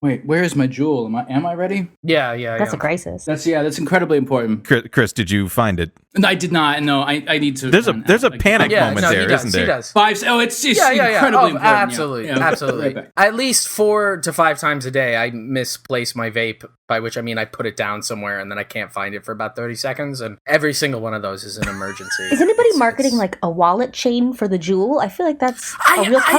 Wait, where is my jewel? Am I ready? Yeah. That's a crisis. That's incredibly important. Chris, did you find it? I did not. No, I need to. There's a panic moment there, isn't there? He does. It's incredibly important. Absolutely, Yeah. absolutely. Right At least 4 to 5 times a day, I misplace my vape, by which I mean I put it down somewhere and then I can't find it for about 30 seconds, and every single one of those is an emergency. Is anybody marketing like a wallet chain for the jewel? I feel like that's a real comeback. I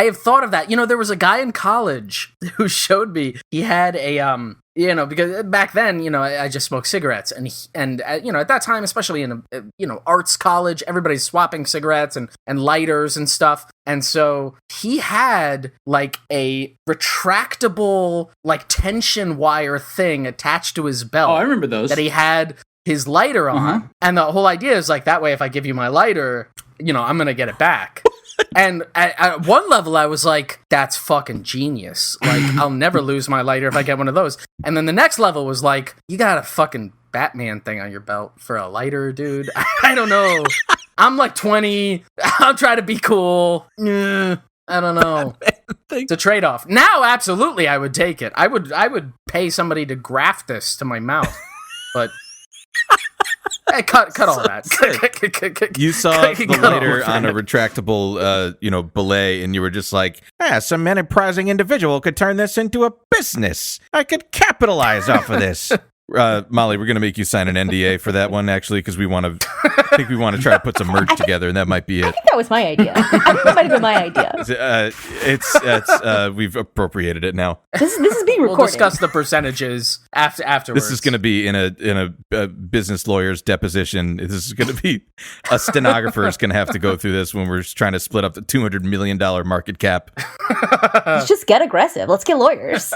have thought of that. You know, there was a guy in college who showed me, he had a, because back then, I just smoked cigarettes, and at that time, especially in arts college, everybody's swapping cigarettes and lighters and stuff. And so he had like a retractable, like tension wire thing attached to his belt. Oh, I remember those. That he had his lighter on. Uh-huh. And the whole idea is like, that way, if I give you my lighter, I'm going to get it back. And at one level, I was like, that's fucking genius. Like, I'll never lose my lighter if I get one of those. And then the next level was like, you got a fucking Batman thing on your belt for a lighter, dude. I don't know. I'm like 20. I'll try to be cool. I don't know. It's a trade-off. Now, absolutely, I would take it. I would pay somebody to graft this to my mouth. But... Hey, cut all that. You saw the lighter on a retractable, belay, and you were just like, some enterprising individual could turn this into a business. I could capitalize off of this. Molly, we're going to make you sign an NDA for that one, actually, because we want to try to put some merch together, and that might be it. I think that was my idea. I think that might have been my idea. We've appropriated it now. This is being recorded. We'll discuss the percentages afterwards. This is going to be in a business lawyer's deposition. This is going to be a stenographer is going to have to go through this when we're trying to split up the $200 million market cap. Let's just get aggressive. Let's get lawyers.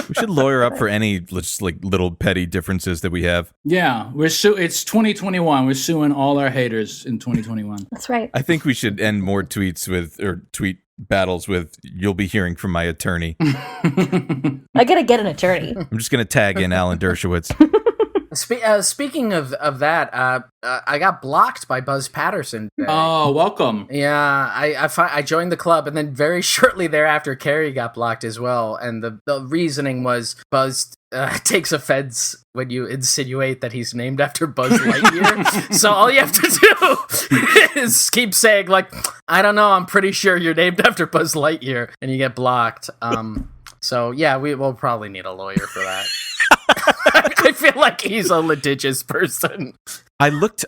We should lawyer up for any just like little petty differences that we have. Yeah, it's 2021. We're suing all our haters in 2021. That's right. I think we should end more tweet battles with, you'll be hearing from my attorney. I gotta get an attorney. I'm just going to tag in Alan Dershowitz. Speaking of that, I got blocked by Buzz Patterson today. Oh, welcome. Yeah, I joined the club, and then very shortly thereafter, Carrie got blocked as well. And the reasoning was Buzz takes offense when you insinuate that he's named after Buzz Lightyear. So all you have to do is keep saying, like, I don't know, I'm pretty sure you're named after Buzz Lightyear, and you get blocked. So yeah, we'll probably need a lawyer for that. I feel like he's a litigious person. I looked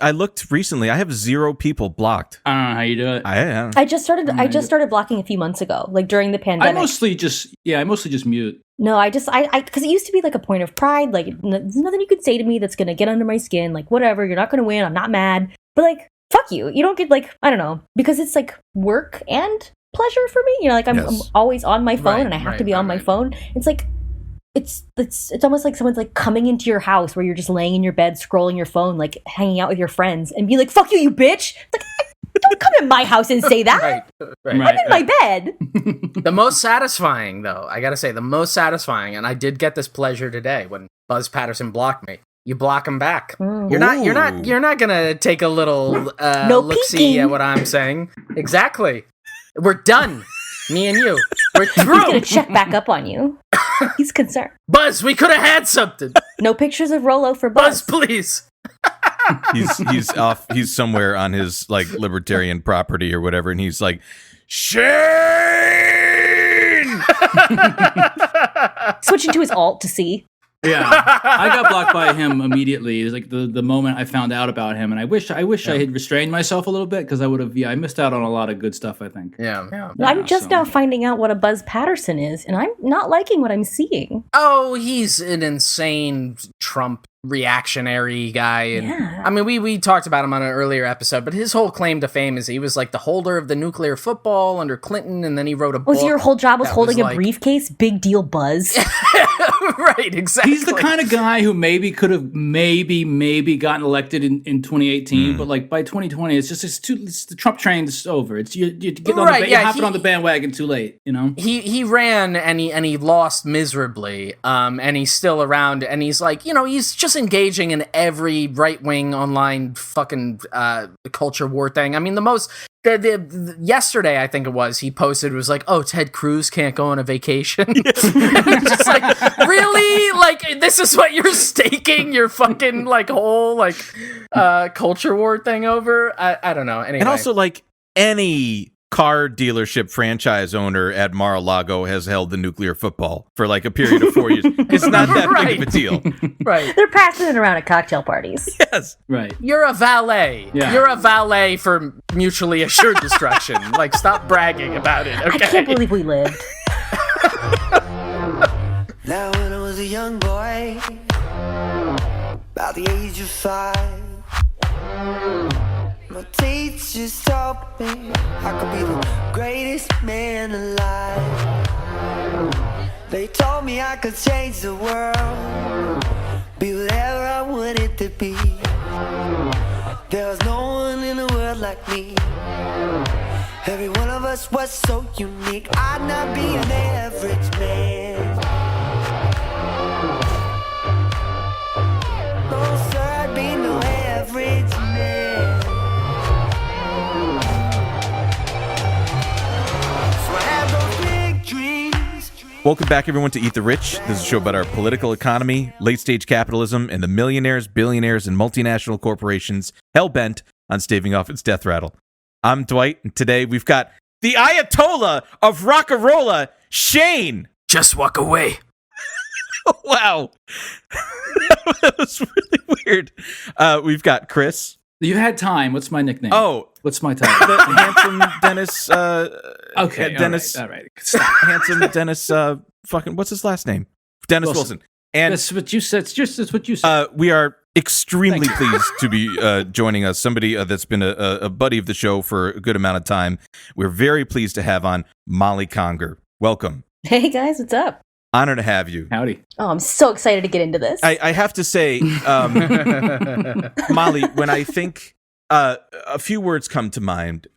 recently. I have 0 people blocked. I don't know how you do it. I just started blocking a few months ago, like during the pandemic. I mostly just mute. No, I because it used to be like a point of pride. Like, there's nothing you could say to me that's gonna get under my skin. Like, whatever, you're not gonna win. I'm not mad. But like, fuck you. You don't get like, I don't know, because it's like work and pleasure for me. Like I'm always on my phone, and I have to be on my phone. It's like. It's almost like someone's like coming into your house where you're just laying in your bed, scrolling your phone, like hanging out with your friends, and be like, "Fuck you, you bitch!" Like, don't come in my house and say that. I'm in my bed. The most satisfying, though, I gotta say, and I did get this pleasure today when Buzz Patterson blocked me. You block him back. You're not gonna take a little look-see at what I'm saying. Exactly. We're done. Me and you. We're through. He's gonna check back up on you. He's concerned. Buzz, we could have had something. No pictures of Rolo for Buzz. Buzz, please. He's off. He's somewhere on his like libertarian property or whatever, and he's like, Shane. Switching to his alt to see. Yeah, I got blocked by him immediately. It was like the moment I found out about him, and I wish I had restrained myself a little bit, because I would have. Yeah, I missed out on a lot of good stuff, I think. Yeah. I'm just now finding out what a Buzz Patterson is, and I'm not liking what I'm seeing. Oh, he's an insane Trump reactionary guy. And I mean, we talked about him on an earlier episode, but his whole claim to fame is he was like the holder of the nuclear football under Clinton, and then he wrote a book. So your whole job was holding a briefcase? Big deal, Buzz. Right, exactly. He's the kind of guy who maybe could have maybe gotten elected in 2018, but like by 2020, it's the Trump train's over. It's you get on you're hopping on the bandwagon too late. He ran and he lost miserably. And he's still around, and he's like, he's just engaging in every right wing online fucking culture war thing. I mean, the most yesterday, I think it was, he posted, it was like, oh, Ted Cruz can't go on a vacation. It's just like, really? Like, this is what you're staking your fucking, like, whole, like, culture war thing over? I don't know. Anyway. And also, like, any car dealership franchise owner at Mar-a-Lago has held the nuclear football for like a period of 4 years. It's not that big of a deal. Right. They're passing it around at cocktail parties. Yes. Right. You're a valet. Yeah. You're a valet for mutually assured destruction. Like, stop bragging about it, okay? I can't believe we lived. Now when I was a young boy, about the age of 5, my teachers taught me I could be the greatest man alive. They told me I could change the world, be whatever I wanted to be. There was no one in the world like me. Every one of us was so unique. I'd not be an average man. No sir, I'd be no average man. Welcome back, everyone, to Eat the Rich. This is a show about our political economy, late-stage capitalism, and the millionaires, billionaires, and multinational corporations hell-bent on staving off its death rattle. I'm Dwight, and today we've got the Ayatollah of Rockarola, Shane. Just walk away. Wow. That was really weird. We've got Chris. You had time. What's my nickname? Oh. What's my title? The handsome Dennis. Okay. Dennis. All right. Stop. Handsome Dennis. Fucking. What's his last name? Dennis Wilson. And that's what you said. That's what you said. We are extremely pleased to be joining us. Somebody that's been a buddy of the show for a good amount of time. We're very pleased to have on Molly Conger. Welcome. Hey guys, what's up? Honor to have you. Howdy. Oh, I'm so excited to get into this. I have to say, Molly, when I think a few words come to mind,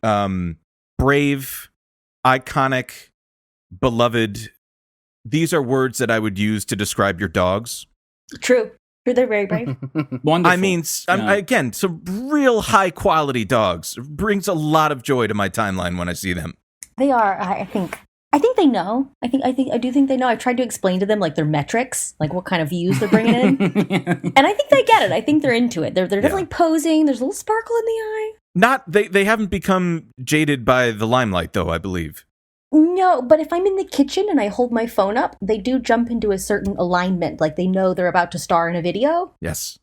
brave, iconic, beloved. These are words that I would use to describe your dogs. True. They're very brave. Wonderful. I mean, again, some real high quality dogs. Brings a lot of joy to my timeline when I see them. They are. I think they know. I do think they know. I've tried to explain to them like their metrics, like what kind of views they're bringing in, and I think they get it. I think they're into it. They're definitely posing. There's a little sparkle in the eye. They haven't become jaded by the limelight, though, I believe. No, but if I'm in the kitchen and I hold my phone up, they do jump into a certain alignment. Like they know they're about to star in a video. Yes.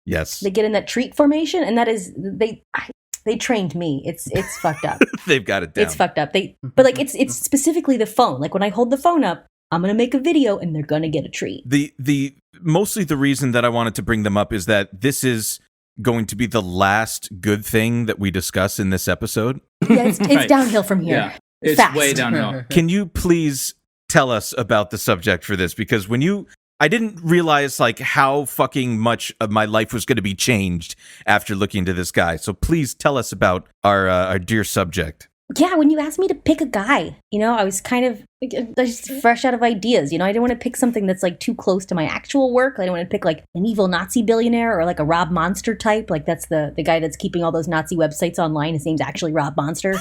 They get in that treat formation, and that is they trained me. It's fucked up. They've got it down. It's fucked up. But like it's specifically the phone. Like when I hold the phone up, I'm gonna make a video, and they're gonna get a treat. The mostly the reason that I wanted to bring them up is that this is going to be the last good thing that we discuss in this episode. Yeah, it's Right. downhill from here. Yeah, it's Fast. way downhill. Can you please tell us about the subject for this? Because I didn't realize like how fucking much of my life was going to be changed after looking into this guy. So please tell us about our dear subject. Yeah, when you asked me to pick a guy, I was kind of just fresh out of ideas. I didn't want to pick something that's like too close to my actual work. I didn't want to pick like an evil Nazi billionaire or like a Rob Monster type. Like that's the guy that's keeping all those Nazi websites online. His name's actually Rob Monster.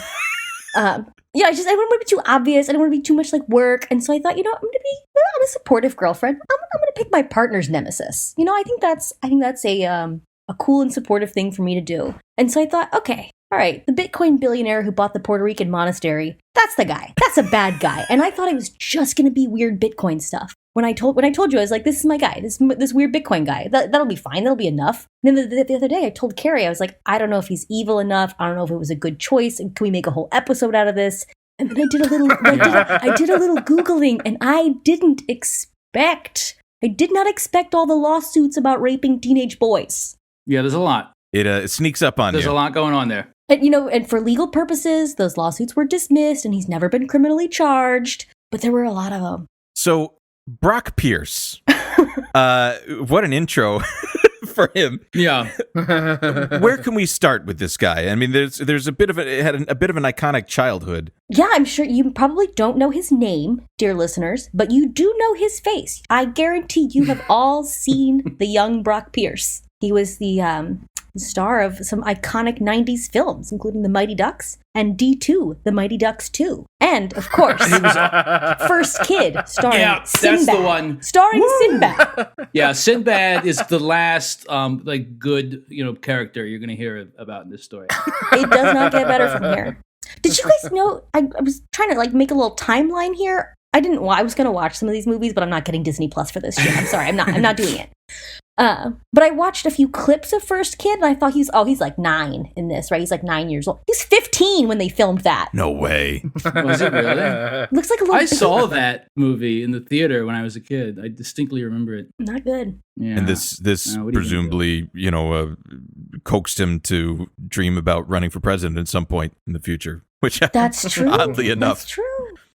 I didn't want to be too obvious. I didn't want to be too much like work. And so I thought, I'm a supportive girlfriend. I'm going to pick my partner's nemesis. I think that's a cool and supportive thing for me to do. And so I thought, okay, all right, the Bitcoin billionaire who bought the Puerto Rican monastery, that's the guy. That's a bad guy. And I thought it was just going to be weird Bitcoin stuff. When I told you, I was like, this is my guy, this weird Bitcoin guy. That'll be fine. That'll be enough. And then the other day, I told Carrie, I was like, I don't know if he's evil enough. I don't know if it was a good choice. Can we make a whole episode out of this? And then I did a little Googling, and I did not expect all the lawsuits about raping teenage boys. Yeah, there's a lot. It sneaks up on you. There's a lot going on there. And, and for legal purposes, those lawsuits were dismissed, and he's never been criminally charged. But there were a lot of them. So, Brock Pierce. What an intro for him. Yeah. Where can we start with this guy? I mean, there's a bit of it had a bit of an iconic childhood. Yeah, I'm sure you probably don't know his name, dear listeners, but you do know his face. I guarantee you have all seen the young Brock Pierce. He was the star of some iconic 90s films, including The Mighty Ducks and D2, The Mighty Ducks 2. And, of course, First Kid, starring Sinbad. That's the one. Starring Sinbad. Yeah, Sinbad is the last good character you're going to hear about in this story. It does not get better from here. Did you guys know, I was trying to make a little timeline here. I was going to watch some of these movies, but I'm not getting Disney Plus for this shit. I'm sorry, I'm not doing it. But I watched a few clips of First Kid, and I thought he's like 9 in this, right? He's like 9 years old. He's 15 when they filmed that. No way. Was it really? Looks like a little. I saw that movie in the theater when I was a kid. I distinctly remember it. Not good. Yeah. And this presumably, coaxed him to dream about running for president at some point in the future, which that's true. Oddly enough, that's true.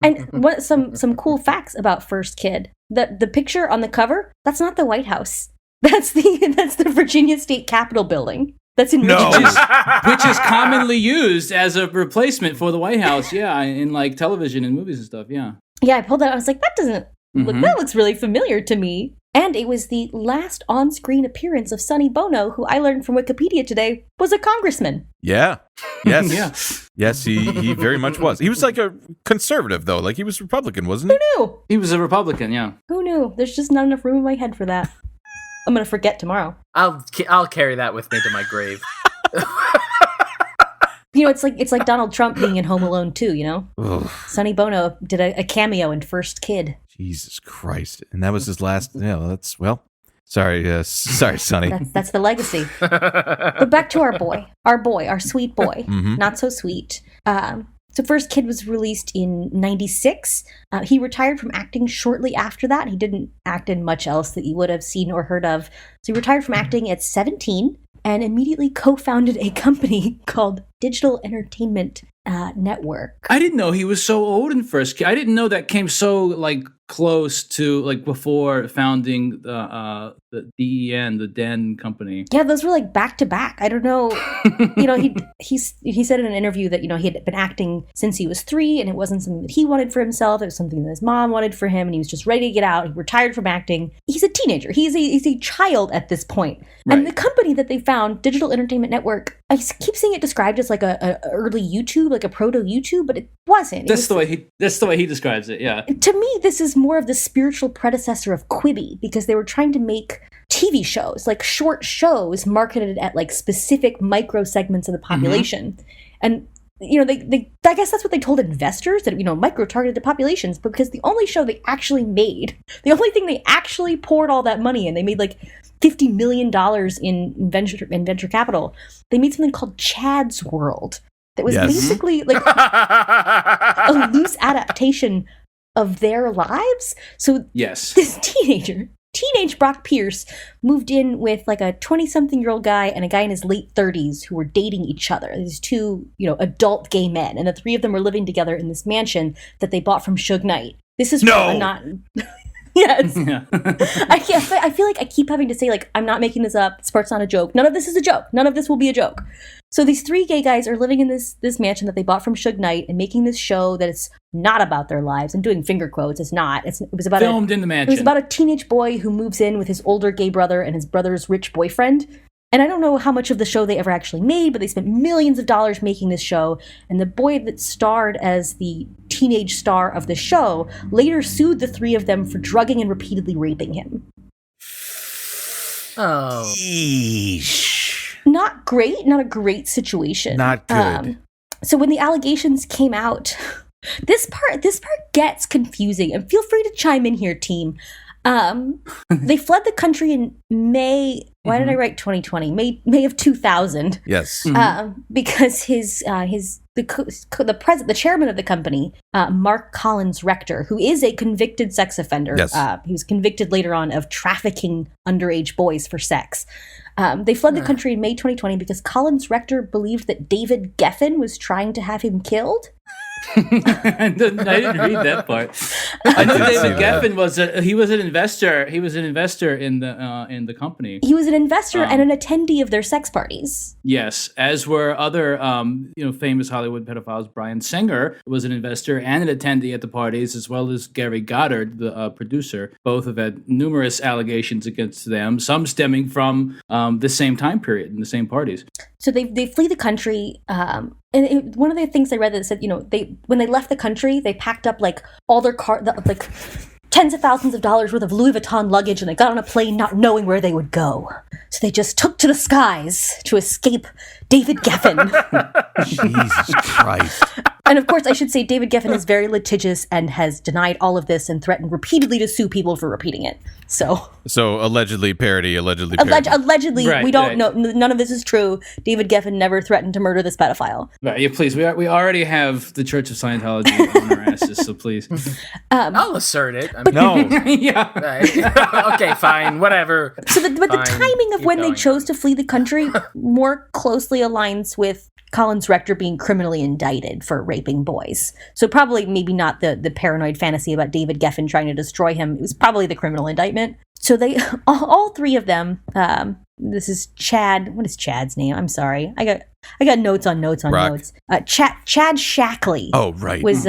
And what some cool facts about First Kid? The picture on the cover, that's not the White House. That's the Virginia State Capitol building. That's in Richmond. Which is commonly used as a replacement for the White House. Yeah, in television and movies and stuff. Yeah. Yeah, I pulled that. I was like, that doesn't look. That looks really familiar to me. And it was the last on-screen appearance of Sonny Bono, who I learned from Wikipedia today was a congressman. Yeah. Yes. Yeah. Yes, he very much was. He was like a conservative, though. Like, he was Republican, wasn't he? Who knew? He was a Republican, yeah. Who knew? There's just not enough room in my head for that. I'm going to forget tomorrow. I'll carry that with me to my grave. It's like Donald Trump being in Home Alone 2, Ugh. Sonny Bono did a cameo in First Kid. Jesus Christ. And that was his last, sorry, Sonny. That's the legacy. But back to our sweet boy, not so sweet. So First Kid was released in 96. He retired from acting shortly after that. He didn't act in much else that you would have seen or heard of. So he retired from acting at 17 and immediately co-founded a company called Digital Entertainment Network. I didn't know he was so old in First Kid. I didn't know that came so close to before founding the DEN, the Den company. Yeah, those were back to back. I don't know. He said in an interview that he had been acting since he was 3, and it wasn't something that he wanted for himself. It was something that his mom wanted for him, and he was just ready to get out. He retired from acting. He's a teenager. He's a child at this point. Right. And the company that they found, Digital Entertainment Network, I keep seeing it described as a early YouTube, like a proto YouTube, but it wasn't. That's the way he describes it. Yeah. To me, this is more of the spiritual predecessor of Quibi, because they were trying to make TV shows, short shows marketed at specific micro segments of the population. And they I guess that's what they told investors, that micro targeted populations, but because the only show they actually made, the only thing they actually poured all that money in, they made $50 million in venture capital. They made something called Chad's World that was basically a loose adaptation of their lives. So yes, this teenage Brock Pierce moved in with a 20-something-year-old guy and a guy in his late 30s who were dating each other. These two, adult gay men, and the three of them were living together in this mansion that they bought from Suge Knight. This is not. Yes. Yeah. I feel like I keep having to say, I'm not making this up. This part's not a joke. None of this is a joke. None of this will be a joke. So these 3 gay guys are living in this mansion that they bought from Suge Knight and making this show that is not about their lives. I'm doing finger quotes. It's not. It was about filmed in the mansion. It was about a teenage boy who moves in with his older gay brother and his brother's rich boyfriend. And I don't know how much of the show they ever actually made, but they spent millions of dollars making this show. And the boy that starred as the teenage star of the show later sued the 3 of them for drugging and repeatedly raping him. Oh. Eesh. Not great. Not a great situation. Not good. So when the allegations came out, this part gets confusing. And feel free to chime in here, team. They fled the country in May. Why did I write 2020? May of 2000. Yes. Because the chairman of the company, Mark Collins Rector, who is a convicted sex offender. Yes. He was convicted later on of trafficking underage boys for sex. They fled the country in May 2020 because Collins Rector believed that David Geffen was trying to have him killed. I didn't read that part. I know David Geffen was an investor. He was an investor in the company. He was an investor and an attendee of their sex parties. Yes, as were other famous Hollywood pedophiles. Bryan Singer was an investor and an attendee at the parties, as well as Gary Goddard, the producer. Both have had numerous allegations against them, some stemming from the same time period in the same parties. So they flee the country. One of the things I read that said, when they left the country, they packed up like all their tens of thousands of dollars worth of Louis Vuitton luggage, and they got on a plane not knowing where they would go. So they just took to the skies to escape David Geffen. Jesus Christ. And of course, I should say David Geffen is very litigious and has denied all of this and threatened repeatedly to sue people for repeating it. So allegedly parody. Allegedly, right, we don't right. know. None of this is true. David Geffen never threatened to murder this pedophile. Right, yeah, please. We already have the Church of Scientology on our asses, so please. I'll assert it. I mean, No. Yeah. right. Okay, fine, whatever. So the timing of when they chose to flee the country more closely aligns with Collins Rector being criminally indicted for raping boys. So probably maybe not the paranoid fantasy about David Geffen trying to destroy him. It was probably the criminal indictment. So they, all three of them, this is Chad. What is Chad's name? I'm sorry. I got notes on notes. Chad Shackley. Oh, right. Was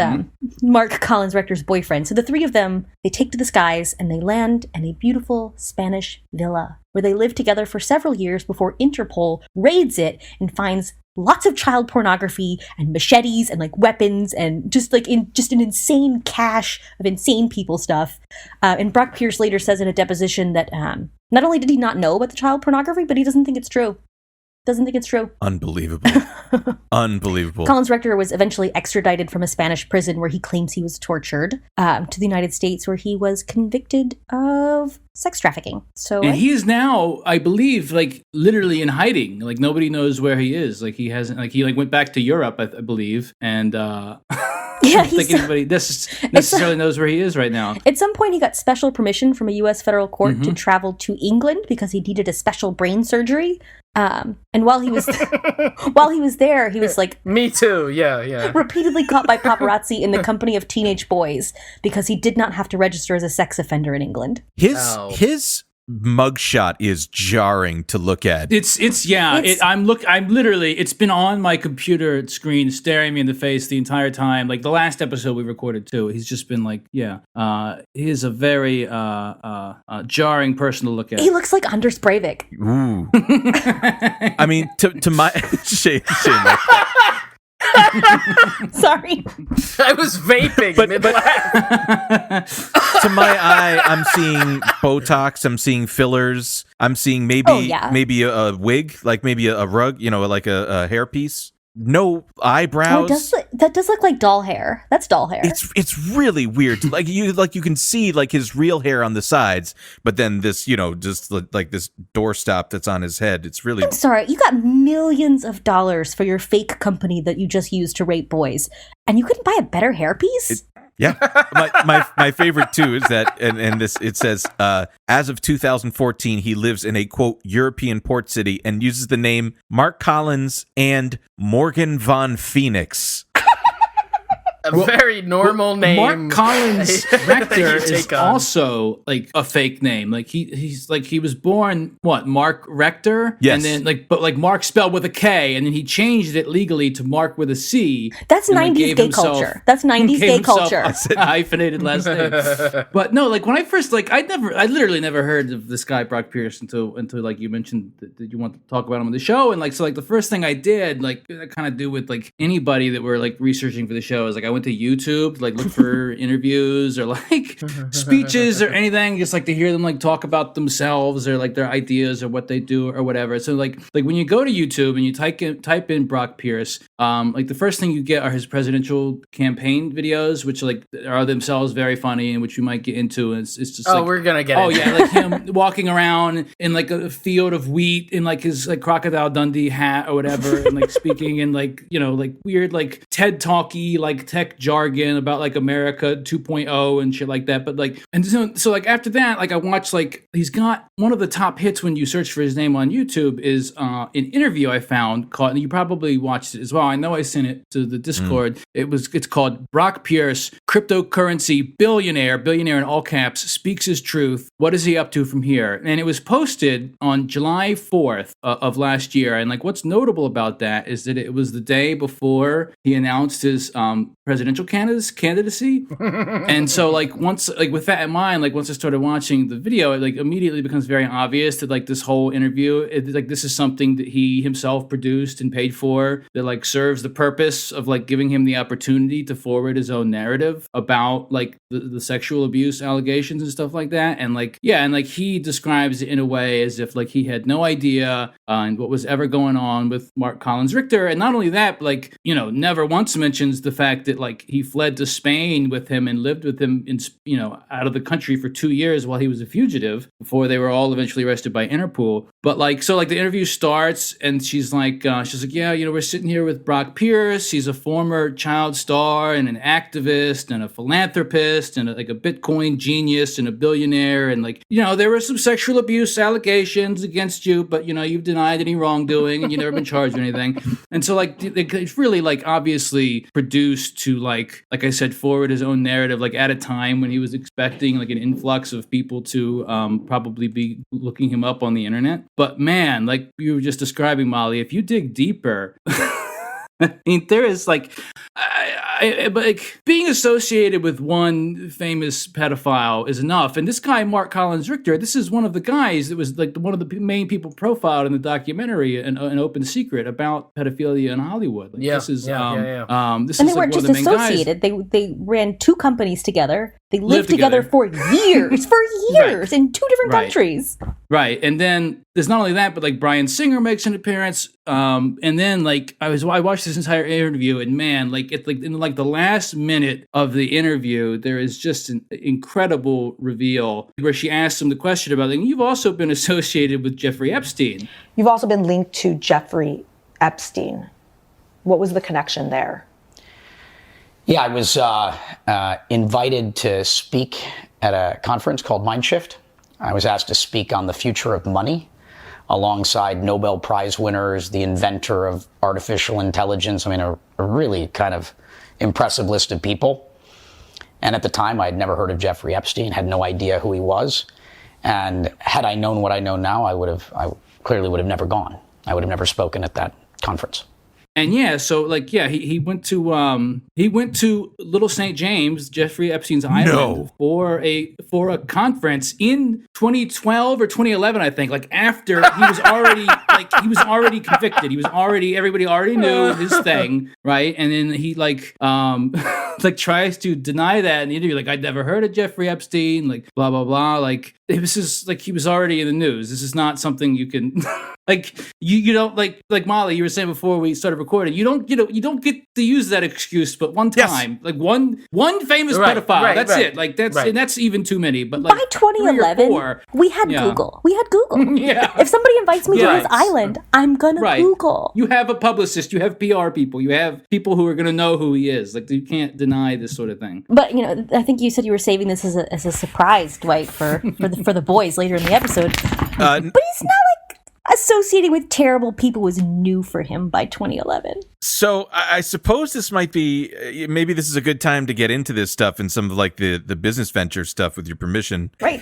Mark Collins Rector's boyfriend. So the three of them, they take to the skies and they land in a beautiful Spanish villa where they live together for several years before Interpol raids it and finds lots of child pornography and machetes and like weapons and just an insane cache of insane people stuff. And Brock Pierce later says in a deposition that not only did he not know about the child pornography, but he doesn't think it's true. Unbelievable. Unbelievable. Collins Rector was eventually extradited from a Spanish prison where he claims he was tortured to the United States, where he was convicted of sex trafficking. So, and he is now, I believe, like literally in hiding. Like nobody knows where he is. Like he hasn't. Like he went back to Europe, I believe, and yeah, I don't think anybody necessarily knows where he is right now. At some point, he got special permission from a U.S. federal court to travel to England because he needed a special brain surgery. And while he was there, he was like, me too. Yeah. repeatedly caught by paparazzi in the company of teenage boys because he did not have to register as a sex offender in England. His mugshot is jarring to look at. I'm literally, it's been on my computer screen staring me in the face the entire time. Like the last episode we recorded too, he's just been like, he is a very jarring person to look at. He looks like Anders Breivik. Ooh. I mean, to my shame. Sorry. I was vaping mid-laugh. To my eye, I'm seeing Botox, I'm seeing fillers, I'm seeing maybe a wig, like maybe a rug, like a hairpiece. No eyebrows. That does look like doll hair. That's doll hair. It's really weird. Like you can see like his real hair on the sides, but then this, just like this doorstop that's on his head. It's really. I'm sorry, you got millions of dollars for your fake company that you just used to rape boys, and you couldn't buy a better hairpiece? Yeah. My favorite too is that, and this, it says, as of 2014, he lives in a quote European port city and uses the name Mark Collins and Morgan Von Phoenix. A very normal name. Mark Collins Rector is also like a fake name. Like he's like, he was born Mark Rector? Yes. And then but Mark spelled with a K, and then he changed it legally to Mark with a C. That's 90s gay culture. That's 90s gay culture. A hyphenated last name. But no, like when I first I literally never heard of this guy Brock Pierce until like you mentioned that you want to talk about him on the show, and the first thing I did, like I kind of do with like anybody that were like researching for the show, is like I went to YouTube to like look for interviews or like speeches or anything, just like to hear them like talk about themselves or like their ideas or what they do or whatever. So like when you go to YouTube and you type in Brock Pierce, like the first thing you get are his presidential campaign videos, which like are themselves very funny and which you might get into. And it's just we're gonna get like him walking around in like a field of wheat in like his like Crocodile Dundee hat or whatever, and like speaking in like like weird like TED talky like tech jargon about like America 2.0 and shit like that. But like, and so like after that, like I watched like he's got one of the top hits when you search for his name on YouTube is an interview I found called, and you probably watched it as well. I know I sent it to the Discord. It's called Brock Pierce, cryptocurrency billionaire in all caps, speaks his truth. What is he up to from here? And it was posted on July 4th of last year. And like what's notable about that is that it was the day before he announced his presidential candidacy. And so like once, like with that in mind, like once I started watching the video, it like immediately becomes very obvious that like this whole interview, like this is something that he himself produced and paid for, that like serves the purpose of like giving him the opportunity to forward his own narrative about like the sexual abuse allegations and stuff like that. And like, yeah, and like he describes it in a way as if like he had no idea and what was ever going on with Mark Collins Richter. And not only that, but like, you know, never once mentions the fact that like he fled to Spain with him and lived with him in, you know, out of the country for 2 years while he was a fugitive before they were all eventually arrested by Interpol. But like, so like the interview starts and she's like, yeah, you know, we're sitting here with Brock Pierce. He's a former child star and an activist and a philanthropist and like a Bitcoin genius and a billionaire. And like, you know, there were some sexual abuse allegations against you, but you know, you've denied any wrongdoing and you've never been charged with anything. And so like, it's really like obviously produced to like I said, forward his own narrative, like at a time when he was expecting like an influx of people to probably be looking him up on the internet. But man, like you were just describing, Molly, if you dig deeper, I mean, there is like, but like being associated with one famous pedophile is enough. And this guy, Mark Collins Richter, this is one of the guys that was like one of the main people profiled in the documentary, an Open Secret, about pedophilia in Hollywood. Like, this is, this and is they like weren't one just of the main associated. guys. They ran two companies together. They lived together for years, Right. in two different countries. Right. And then there's not only that, but like Bryan Singer makes an appearance. And then like I watched this entire interview, and man, like it's like in like the last minute of the interview, there is just an incredible reveal where she asks him the question about like, you've also been associated with Jeffrey Epstein. You've also been linked to Jeffrey Epstein. What was the connection there? Yeah, I was invited to speak at a conference called Mindshift. I was asked to speak on the future of money alongside Nobel Prize winners, the inventor of artificial intelligence. I mean, a really kind of impressive list of people. And at the time, I had never heard of Jeffrey Epstein, had no idea who he was. And had I known what I know now, I clearly would have never gone. I would have never spoken at that conference. And yeah, so like yeah, he went to Little St. James, Jeffrey Epstein's island, for a conference in 2012 or 2011, I think. Like after he was already convicted. Everybody already knew his thing, right? And then he like like tries to deny that in the interview, like I'd never heard of Jeffrey Epstein, like blah blah blah. Like it was just like he was already in the news. This is not something you can like you don't like Molly, you were saying before we started recording, you don't get to use that excuse, but one time, like one famous pedophile, that's it. Like and that's even too many. But like by 2011, we had Google. Yeah. If somebody invites me to his island, I'm gonna Google. You have a publicist, you have PR people, you have people who are gonna know who he is. Like you can't deny this sort of thing. But you know, I think you said you were saving this as a surprise, Dwight, for the boys later in the episode. But he's not like associating with terrible people was new for him by 2011. So I suppose this might be, maybe this is a good time to get into this stuff and some of like the business venture stuff with your permission. Right.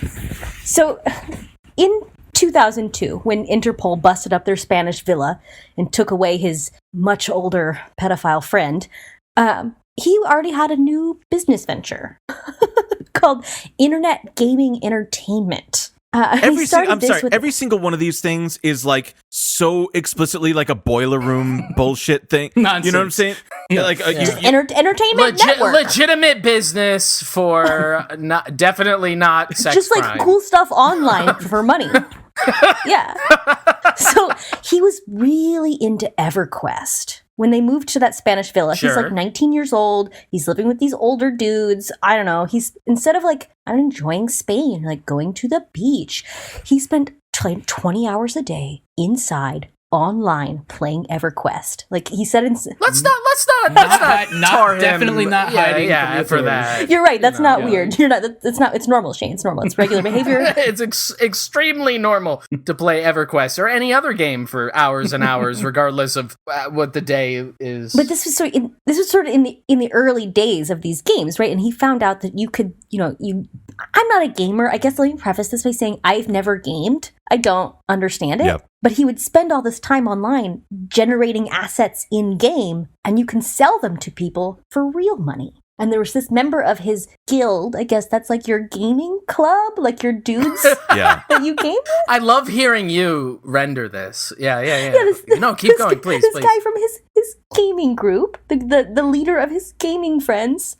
So in 2002, when Interpol busted up their Spanish villa and took away his much older pedophile friend, he already had a new business venture called Internet Gaming Entertainment. Every single one of these things is like so explicitly like a boiler room bullshit thing. Nonsense. You know what I'm saying? Yeah. Like entertainment network. Legitimate business for definitely not sex just like crime. Cool stuff online for money. Yeah. So he was really into EverQuest. When they moved to that Spanish villa, he's like 19 years old. He's living with these older dudes. I don't know. He's, instead of like enjoying Spain, like going to the beach, he spent 20 hours a day inside online playing EverQuest. Like he said, Let's not tar him. Definitely not hiding for that. You're right. That's not weird. You're not. It's not. It's normal, Shane. It's normal. It's regular behavior. It's extremely normal to play EverQuest or any other game for hours and hours, regardless of what the day is. But this was sort of in the early days of these games, right? And he found out that you could, I'm not a gamer. I guess let me preface this by saying I've never gamed. I don't understand it. Yep. But he would spend all this time online generating assets in game, and you can sell them to people for real money. And there was this member of his guild, I guess that's like your gaming club, like your dudes Yeah. that you game with. I love hearing you render this. Yeah. Keep going, please. This guy from his gaming group, the leader of his gaming friends,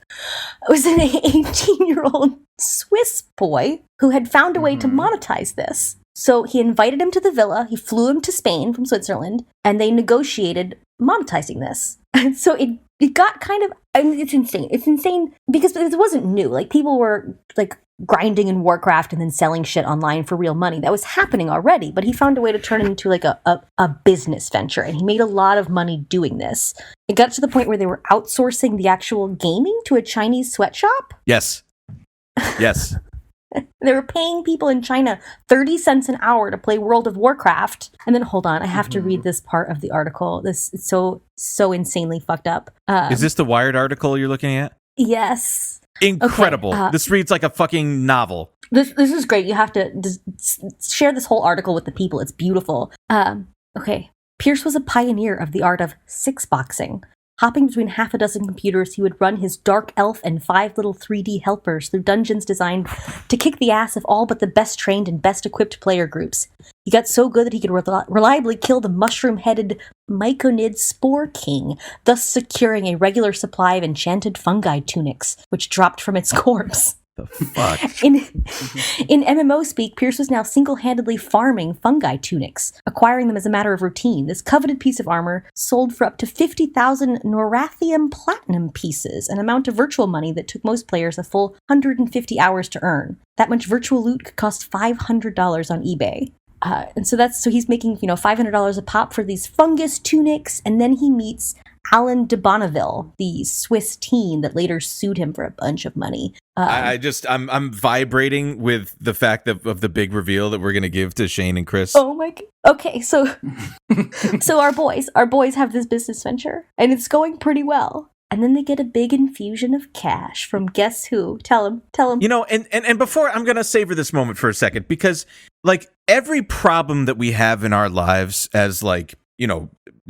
was an 18-year-old Swiss boy who had found a way to monetize this. So he invited him to the villa, he flew him to Spain from Switzerland, and they negotiated monetizing this. And so it got kind of, it's insane. It's insane because it wasn't new. Like people were like grinding in Warcraft and then selling shit online for real money. That was happening already, but he found a way to turn it into like a business venture, and he made a lot of money doing this. It got to the point where they were outsourcing the actual gaming to a Chinese sweatshop. Yes. They were paying people in China 30 cents an hour to play World of Warcraft. And then, hold on, I have to read this part of the article. This is so insanely fucked up. Is this the Wired article you're looking at? Yes. Incredible. Okay, this reads like a fucking novel. This is great. You have to share this whole article with the people. It's beautiful. Okay. Pierce was a pioneer of the art of six-boxing. Hopping between half a dozen computers, he would run his dark elf and 5 little 3D helpers through dungeons designed to kick the ass of all but the best trained and best equipped player groups. He got so good that he could reliably kill the mushroom-headed Myconid Spore King, thus securing a regular supply of enchanted fungi tunics, which dropped from its corpse. The fuck? In MMO speak, Pierce was now single-handedly farming fungi tunics, acquiring them as a matter of routine. This coveted piece of armor sold for up to 50,000 Norathium platinum pieces, an amount of virtual money that took most players a full 150 hours to earn. That much virtual loot could cost $500 on eBay. And so he's making, $500 a pop for these fungus tunics, and then he meets Alan de Bonneville, the Swiss teen that later sued him for a bunch of money. I'm vibrating with the fact of the big reveal that we're going to give to Shane and Chris. Oh my god. Okay, so our boys have this business venture, and it's going pretty well. And then they get a big infusion of cash from guess who? Tell him. And before, I'm going to savor this moment for a second, because like every problem that we have in our lives as like,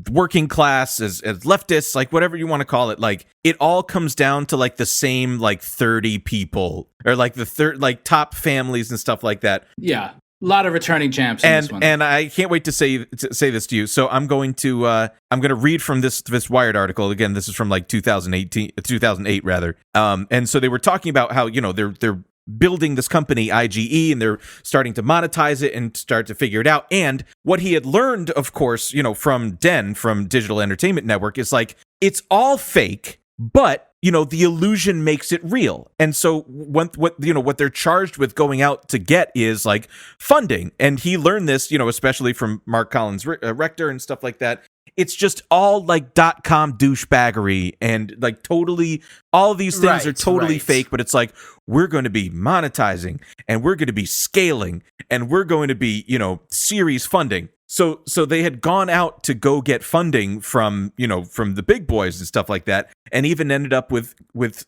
working class, as leftists, like whatever you want to call it, like it all comes down to like the same like 30 people or like the top families and stuff like that. Yeah. A lot of returning champs in this one. And I can't wait to say this to you. So I'm going to read from this Wired article. Again, this is from like 2008 rather. And so they were talking about how, they're building this company IGE, and they're starting to monetize it and start to figure it out. And what he had learned, of course, from Digital Entertainment Network, is like it's all fake, but the illusion makes it real. And so what they're charged with going out to get is like funding. And he learned this, especially from Mark Collins Rector and stuff like that. It's just all like .com douchebaggery, and like totally all of these things are totally fake, but it's like we're going to be monetizing, and we're going to be scaling, and we're going to be, series funding. So they had gone out to go get funding from the big boys and stuff like that, and even ended up with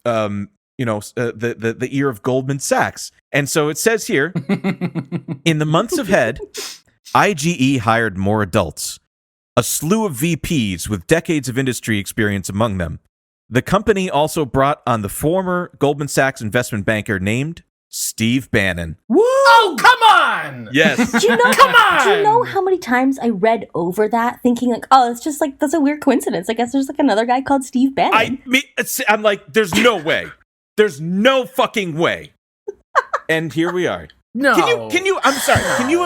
the ear of Goldman Sachs. And so it says here, in the months ahead, IGE hired more adults, a slew of VPs with decades of industry experience among them. The company also brought on the former Goldman Sachs investment banker named Steve Bannon. Woo! Oh, come on! Yes. Do you know, come on! Do you know how many times I read over that thinking like, oh, it's just like, that's a weird coincidence. I guess there's like another guy called Steve Bannon. I'm like, there's no way. There's no fucking way. And here we are. No. Can you I'm sorry. Can you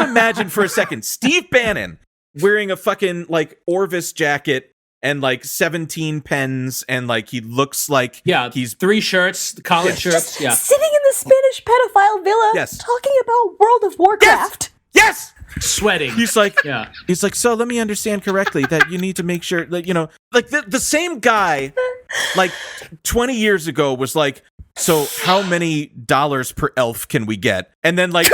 imagine for a second Steve Bannon wearing a fucking like Orvis jacket and like 17 pens, and like he looks like he's 3 shirts, collared shirts, sitting in the Spanish pedophile villa talking about World of Warcraft. Yes. sweating. He's like, yeah. He's like, so let me understand correctly that you need to make sure that, you know, like the same guy, like 20 years ago was like, so how many dollars per elf can we get? And then like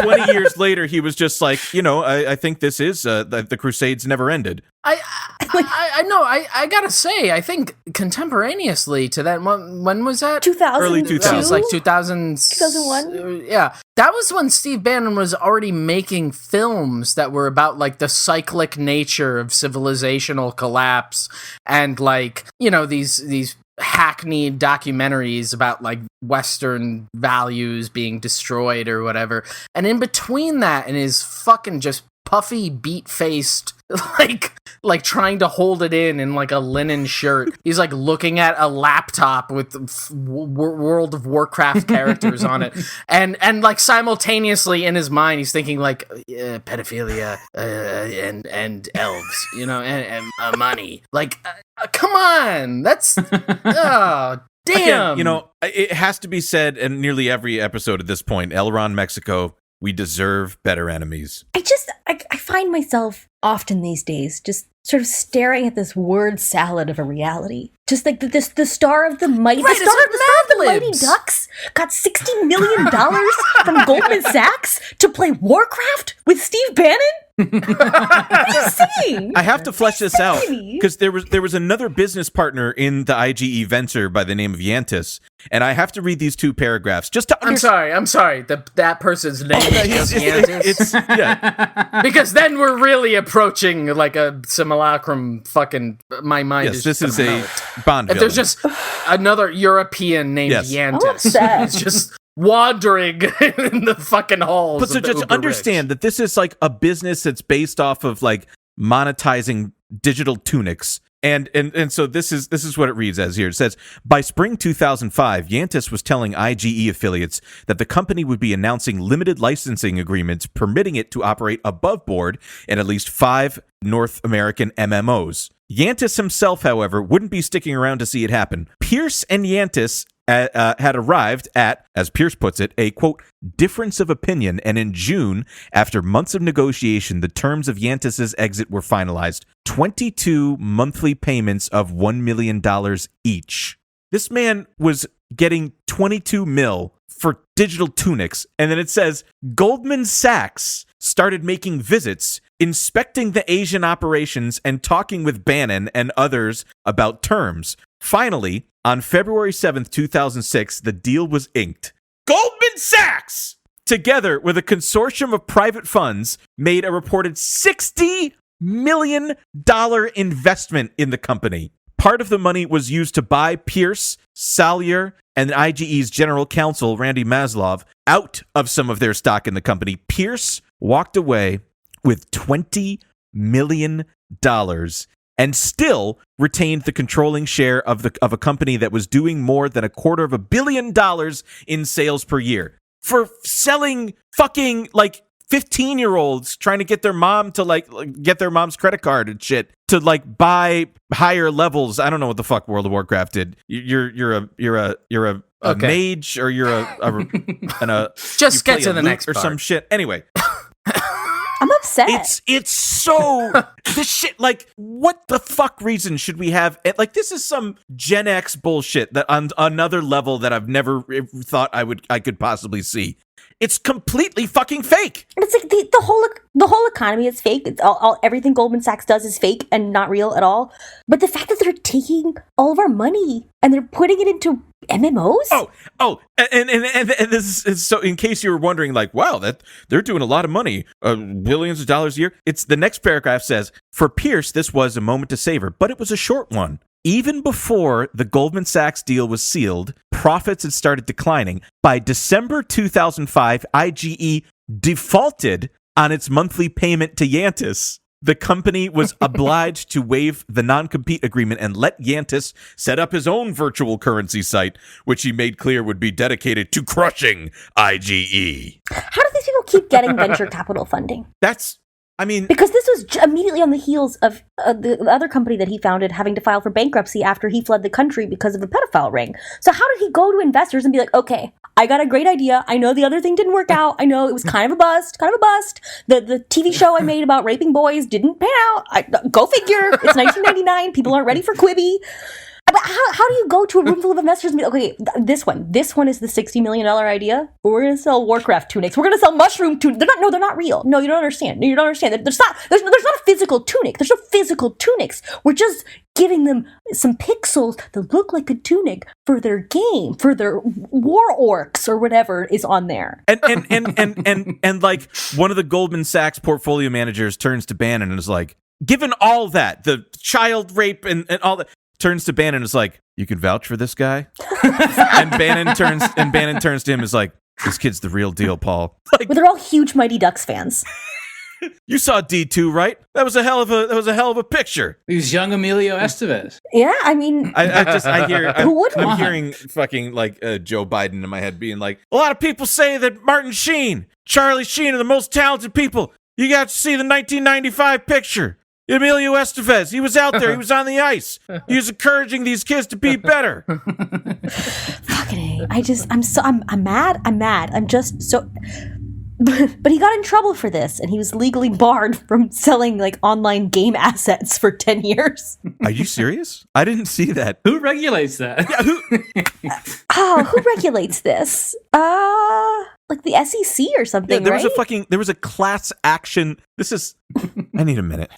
20 years later, he was just like, you know, I think this is the Crusades never ended. I know. I gotta say, I think contemporaneously to that, when was that? 2000. Early That was 2000s. like 2000. 2001? Yeah. That was when Steve Bannon was already making films that were about like the cyclic nature of civilizational collapse and like, you know, these hackneyed documentaries about like Western values being destroyed or whatever. And in between that and his fucking just puffy, beat-faced, like trying to hold it in like a linen shirt. He's like looking at a laptop with World of Warcraft characters on it, and like simultaneously in his mind he's thinking like pedophilia and elves, you know, and money. Like, come on, that's oh. Damn. Again, you know, it has to be said in nearly every episode at this point, Elron, Mexico, we deserve better enemies. I find myself often these days just sort of staring at this word salad of a reality. Just like the star of the mighty, Right, the star of the Mighty Libs. Ducks got $60 million from Goldman Sachs to play Warcraft with Steve Bannon? What are you saying? I have to flesh this out me. because there was another business partner in the IGE venture by the name of Yantis, and I have to read these two paragraphs just to understand. I'm sorry. That person's name is Yantis. It's yeah. Because then we're really approaching like a simulacrum. Fucking my mind Yes, is. this just is gonna a melt. Bond If villain. there's just another European named Yes. I'm Yantis, upset. it's just wandering in the fucking halls. But so of the just uber-rich. understand that this is like a business that's based off of like monetizing digital tunics. And so this is what it reads as here. It says, by spring 2005, Yantis was telling IGE affiliates that the company would be announcing limited licensing agreements permitting it to operate above board in at least 5 North American MMOs. Yantis himself, however, wouldn't be sticking around to see it happen. Pierce and Yantis had arrived at, as Pierce puts it, a, quote, difference of opinion, and in June, after months of negotiation, the terms of Yantis' exit were finalized. 22 monthly payments of $1 million each. This man was getting 22 mil for digital tunics, and then it says, Goldman Sachs started making visits, inspecting the Asian operations, and talking with Bannon and others about terms. Finally, on February 7th, 2006, the deal was inked. Goldman Sachs, together with a consortium of private funds, made a reported $60 million investment in the company. Part of the money was used to buy Pierce, Salyer, and IGE's general counsel, Randy Maslov, out of some of their stock in the company. Pierce walked away with $20 million and still retained the controlling share of a company that was doing more than $250 million in sales per year for selling fucking like 15-year-olds trying to get their mom to like get their mom's credit card and shit to like buy higher levels. I don't know what the fuck World of Warcraft did. You're a Okay. mage, or you're a Just you get play to a the lute next or part. some shit. Anyway. I'm upset. It's so this shit, like, what the fuck reason should we have? Like, this is some Gen X bullshit that on another level that I've never thought I could possibly see. It's completely fucking fake. And it's like the whole economy is fake. It's all everything Goldman Sachs does is fake and not real at all. But the fact that they're taking all of our money and they're putting it into MMOs. And this is so. In case you were wondering, like, wow, that they're doing a lot of money, billions of dollars a year. It's the next paragraph says, for Pierce, this was a moment to savor, but it was a short one. Even before the Goldman Sachs deal was sealed, profits had started declining. By December 2005, IGE defaulted on its monthly payment to Yantis. The company was obliged to waive the non-compete agreement and let Yantis set up his own virtual currency site, which he made clear would be dedicated to crushing IGE. How do these people keep getting venture capital funding? I mean, because this was immediately on the heels of the other company that he founded having to file for bankruptcy after he fled the country because of a pedophile ring. So how did he go to investors and be like, okay, I got a great idea. I know the other thing didn't work out. I know it was kind of a bust. The TV show I made about raping boys didn't pan out. Go figure. It's 1999. People aren't ready for Quibi. But how do you go to a room full of investors and be okay, this one is the $60 million idea, but we're going to sell Warcraft tunics. We're going to sell mushroom tunics. They're not real. No, you don't understand. There's not a physical tunic. There's no physical tunics. We're just giving them some pixels that look like a tunic for their game, for their war orcs or whatever is on there. And like one of the Goldman Sachs portfolio managers turns to Bannon and is like, given all that, the child rape and all that, turns to Bannon and is like, you can vouch for this guy? and Bannon turns to him and is like, this kid's the real deal, Paul. Like, but they're all huge Mighty Ducks fans. You saw D2, right? That was a hell of a picture. He's young Emilio Estevez. Yeah, I mean, I'm hearing fucking like Joe Biden in my head being like, a lot of people say that Martin Sheen, Charlie Sheen are the most talented people. You got to see the 1995 picture. Emilio Estevez, he was out there. He was on the ice. He was encouraging these kids to be better. Fucking A. I'm mad. I'm just so... But he got in trouble for this, and he was legally barred from selling like online game assets for 10 years. Are you serious? I didn't see that. Who regulates that? Yeah, who regulates this? Like the SEC or something, there right? There was a class action. I need a minute.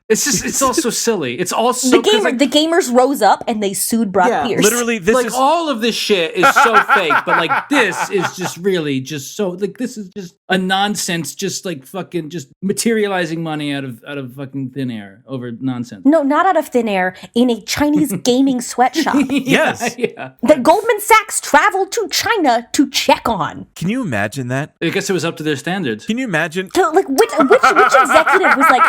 It's all so silly. It's all so... The gamers rose up and they sued Brock Pierce. Literally, all of this shit is so fake, but like this is just really just so like this is just a nonsense, just like fucking just materializing money out of fucking thin air over nonsense. No, not out of thin air, in a Chinese gaming sweatshop. Yes. Yeah. That Goldman Sachs traveled to China to check on. Can you imagine that? I guess it was up to their standards. Can you imagine? So, like, which executive was like,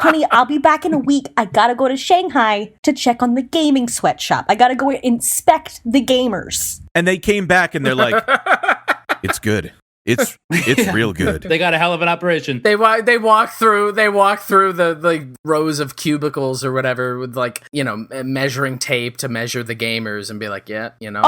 honey, I'll be back in a week. I gotta go to Shanghai to check on the gaming sweatshop. I gotta go inspect the gamers. And they came back and they're like, it's good. It's real good. They got a hell of an operation. They walk through the rows of cubicles or whatever with like, you know, measuring tape to measure the gamers and be like, yeah, you know.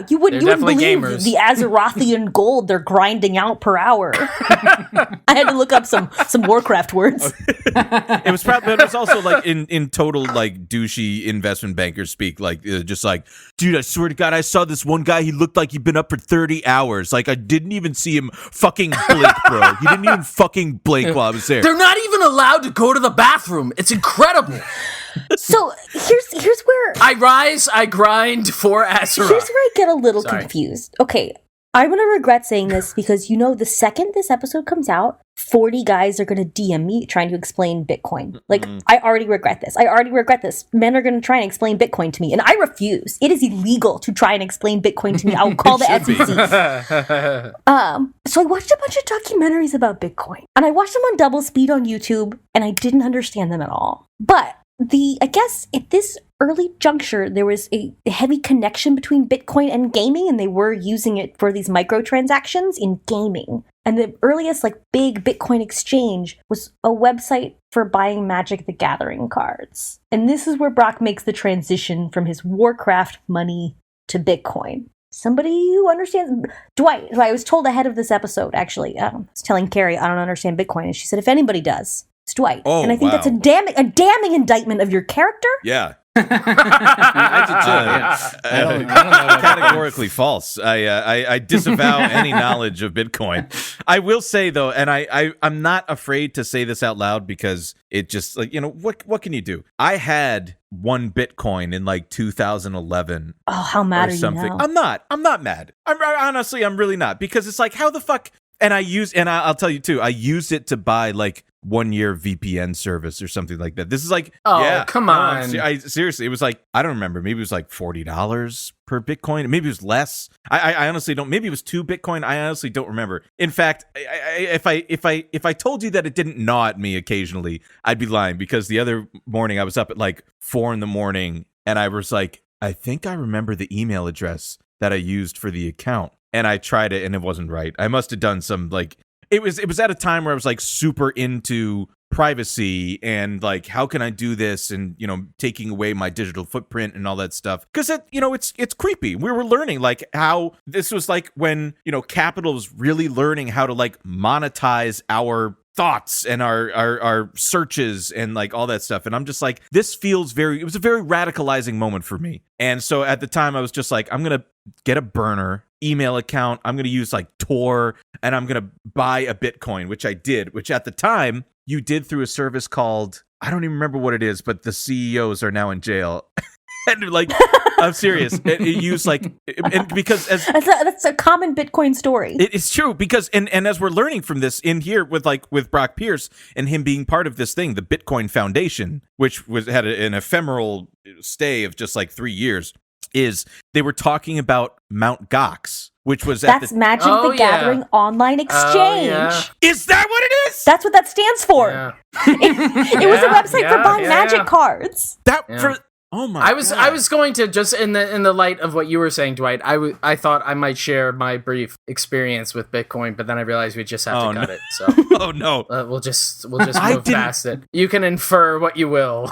You wouldn't believe gamers. the Azerothian gold they're grinding out per hour. I had to look up some Warcraft words. It was probably, but it was also like in total like douchey investment banker speak, like just like, dude, I swear to God, I saw this one guy. He looked like he'd been up for 30 hours. Like I didn't even see him fucking blink, bro. He didn't even fucking blink while I was there. They're not even allowed to go to the bathroom. It's incredible. So here's where I rise, I grind for Azeroth. Here's where I get a little confused. Okay, I'm gonna regret saying this because you know the second this episode comes out, 40 guys are gonna DM me trying to explain Bitcoin. Like I already regret this. Men are gonna try and explain Bitcoin to me, and I refuse. It is illegal to try and explain Bitcoin to me. I will call the SEC. So I watched a bunch of documentaries about Bitcoin, and I watched them on double speed on YouTube, and I didn't understand them at all. But I guess at this early juncture, there was a heavy connection between Bitcoin and gaming, and they were using it for these microtransactions in gaming. And the earliest like big Bitcoin exchange was a website for buying Magic the Gathering cards. And this is where Brock makes the transition from his Warcraft money to Bitcoin. Somebody who understands... Dwight, who I was told ahead of this episode, actually, I was telling Carrie I don't understand Bitcoin, and she said, if anybody does, it's Dwight. And I think that's a damning indictment of your character. Yeah. I did too. I don't know what Categorically false. I disavow any knowledge of Bitcoin. I will say though, and I'm not afraid to say this out loud because it just like, you know, what can you do? I had 1 Bitcoin in like 2011. Oh, how mad are something. you now? I'm not mad. I'm really not, because it's like, how the fuck? And I'll tell you too, I used it to buy like 1-year VPN service or something like that. This is like, come on. Seriously, it was like, I don't remember. Maybe it was like $40 per Bitcoin. Maybe it was less. I honestly don't. Maybe it was 2 Bitcoin. I honestly don't remember. In fact, if I told you that it didn't gnaw at me occasionally, I'd be lying, because the other morning I was up at like 4 a.m. and I was like, I think I remember the email address that I used for the account. And I tried it and it wasn't right. I must have done some like, it was at a time where I was like super into privacy and like how can I do this and taking away my digital footprint and all that stuff, because it's creepy. We were learning like how this was like when capital was really learning how to like monetize our thoughts and our searches and like all that stuff. And I'm just like, this feels it was a very radicalizing moment for me. And so at the time I was just like, I'm gonna get a burner email account, I'm gonna use like Tor, and I'm gonna buy a Bitcoin, which I did, which at the time you did through a service called, I don't even remember what it is, but the CEOs are now in jail. And like, I'm serious. It used like, and because that's a common Bitcoin story. It's true because, and as we're learning from this in here with Brock Pierce and him being part of this thing, the Bitcoin Foundation, which had an ephemeral stay of just like 3 years, is they were talking about Mount Gox, which was that's Magic the Gathering online exchange. Is that what it is? That's what that stands for. Yeah. It was a website for buying Magic cards. Oh my! I was going to just in the light of what you were saying, Dwight. I thought I might share my brief experience with Bitcoin, but then I realized we just have to cut it. So oh no, we'll just move past it. You can infer what you will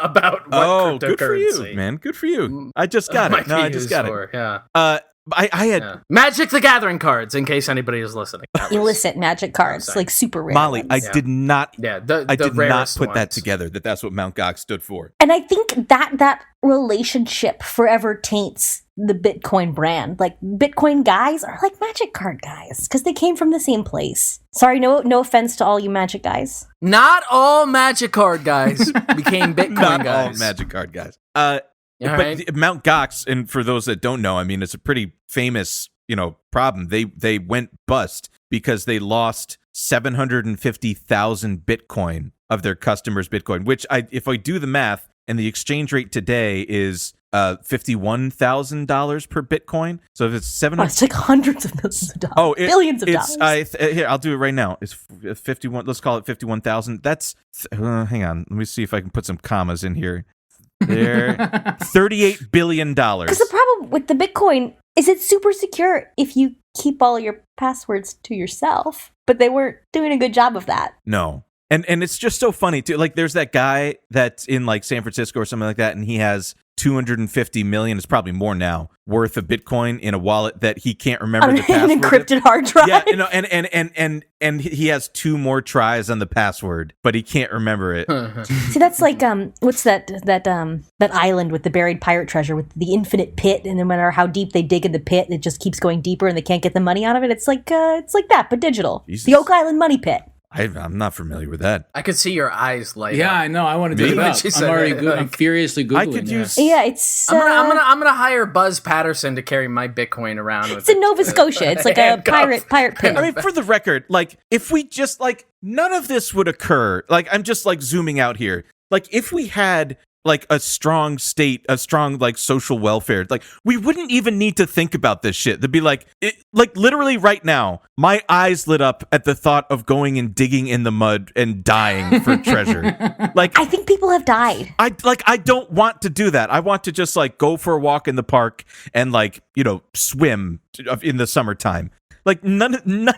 about what cryptocurrency. Good for you, man. Good for you. I just got it. No, I just got it. Yeah. I had Magic the Gathering cards, in case anybody is listening. Illicit Magic cards, like super rare Molly, ones. I did not. Yeah, I did not put ones. that together. That's what Mount Gox stood for. And I think that relationship forever taints the Bitcoin brand. Like Bitcoin guys are like Magic card guys because they came from the same place. Sorry, no offense to all you Magic guys. Not all Magic card guys became Bitcoin not guys. All Magic card guys. Right. Mount Gox, and for those that don't know, I mean, it's a pretty famous, problem. They went bust because they lost 750,000 Bitcoin of their customers' Bitcoin, which if I do the math, and the exchange rate today is $51,000 per Bitcoin. So if it's it's like hundreds of millions of dollars, billions of dollars. Here, I'll do it right now. It's 51. Let's call it 51,000. That's hang on. Let me see if I can put some commas in here. There, $38 billion. Because the problem with the Bitcoin is it's super secure if you keep all your passwords to yourself. But they weren't doing a good job of that. No. And it's just so funny too. Like there's that guy that's in like San Francisco or something like that, and he has 250 million, it's probably more now, worth of Bitcoin in a wallet that he can't remember the password. An encrypted hard drive. Yeah, and he has 2 more tries on the password, but he can't remember it. See, that's like what's that island with the buried pirate treasure with the infinite pit, and no matter how deep they dig in the pit, it just keeps going deeper, and they can't get the money out of it. It's like that, but digital. Jesus. The Oak Island money pit. I'm not familiar with that. I could see your eyes light up. Yeah, I know. I want to do that. I'm furiously Googling. I could use. Yeah, it's. I'm gonna hire Buzz Patterson to carry my Bitcoin around with. It's in Nova Scotia. It's like a pirate pit. I mean, for the record, like if we just like none of this would occur. Like I'm just like zooming out here. Like if we had like a strong state, a strong like social welfare, like we wouldn't even need to think about this shit. They'd be like, like literally right now, my eyes lit up at the thought of going and digging in the mud and dying for treasure. Like I think people have died. I don't want to do that. I want to just like go for a walk in the park and like, swim in the summertime. Like none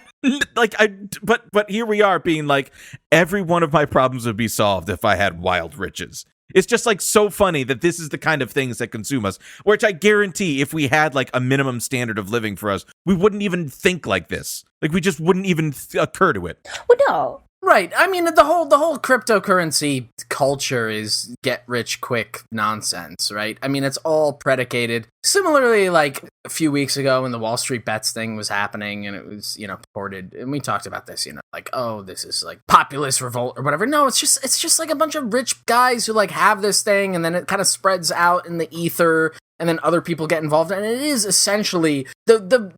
like but here we are being like every one of my problems would be solved if I had wild riches. It's just like so funny that this is the kind of things that consume us, which I guarantee if we had like a minimum standard of living for us, we wouldn't even think like this. Like we just wouldn't even occur to it. Well, no. Right. I mean, the whole cryptocurrency culture is get rich quick nonsense, right? I mean, it's all predicated. Similarly, like a few weeks ago when the Wall Street Bets thing was happening and it was, purported, and we talked about this, like, oh, this is like populist revolt or whatever. No, it's just like a bunch of rich guys who like have this thing and then it kind of spreads out in the ether. And then other people get involved, and it is essentially the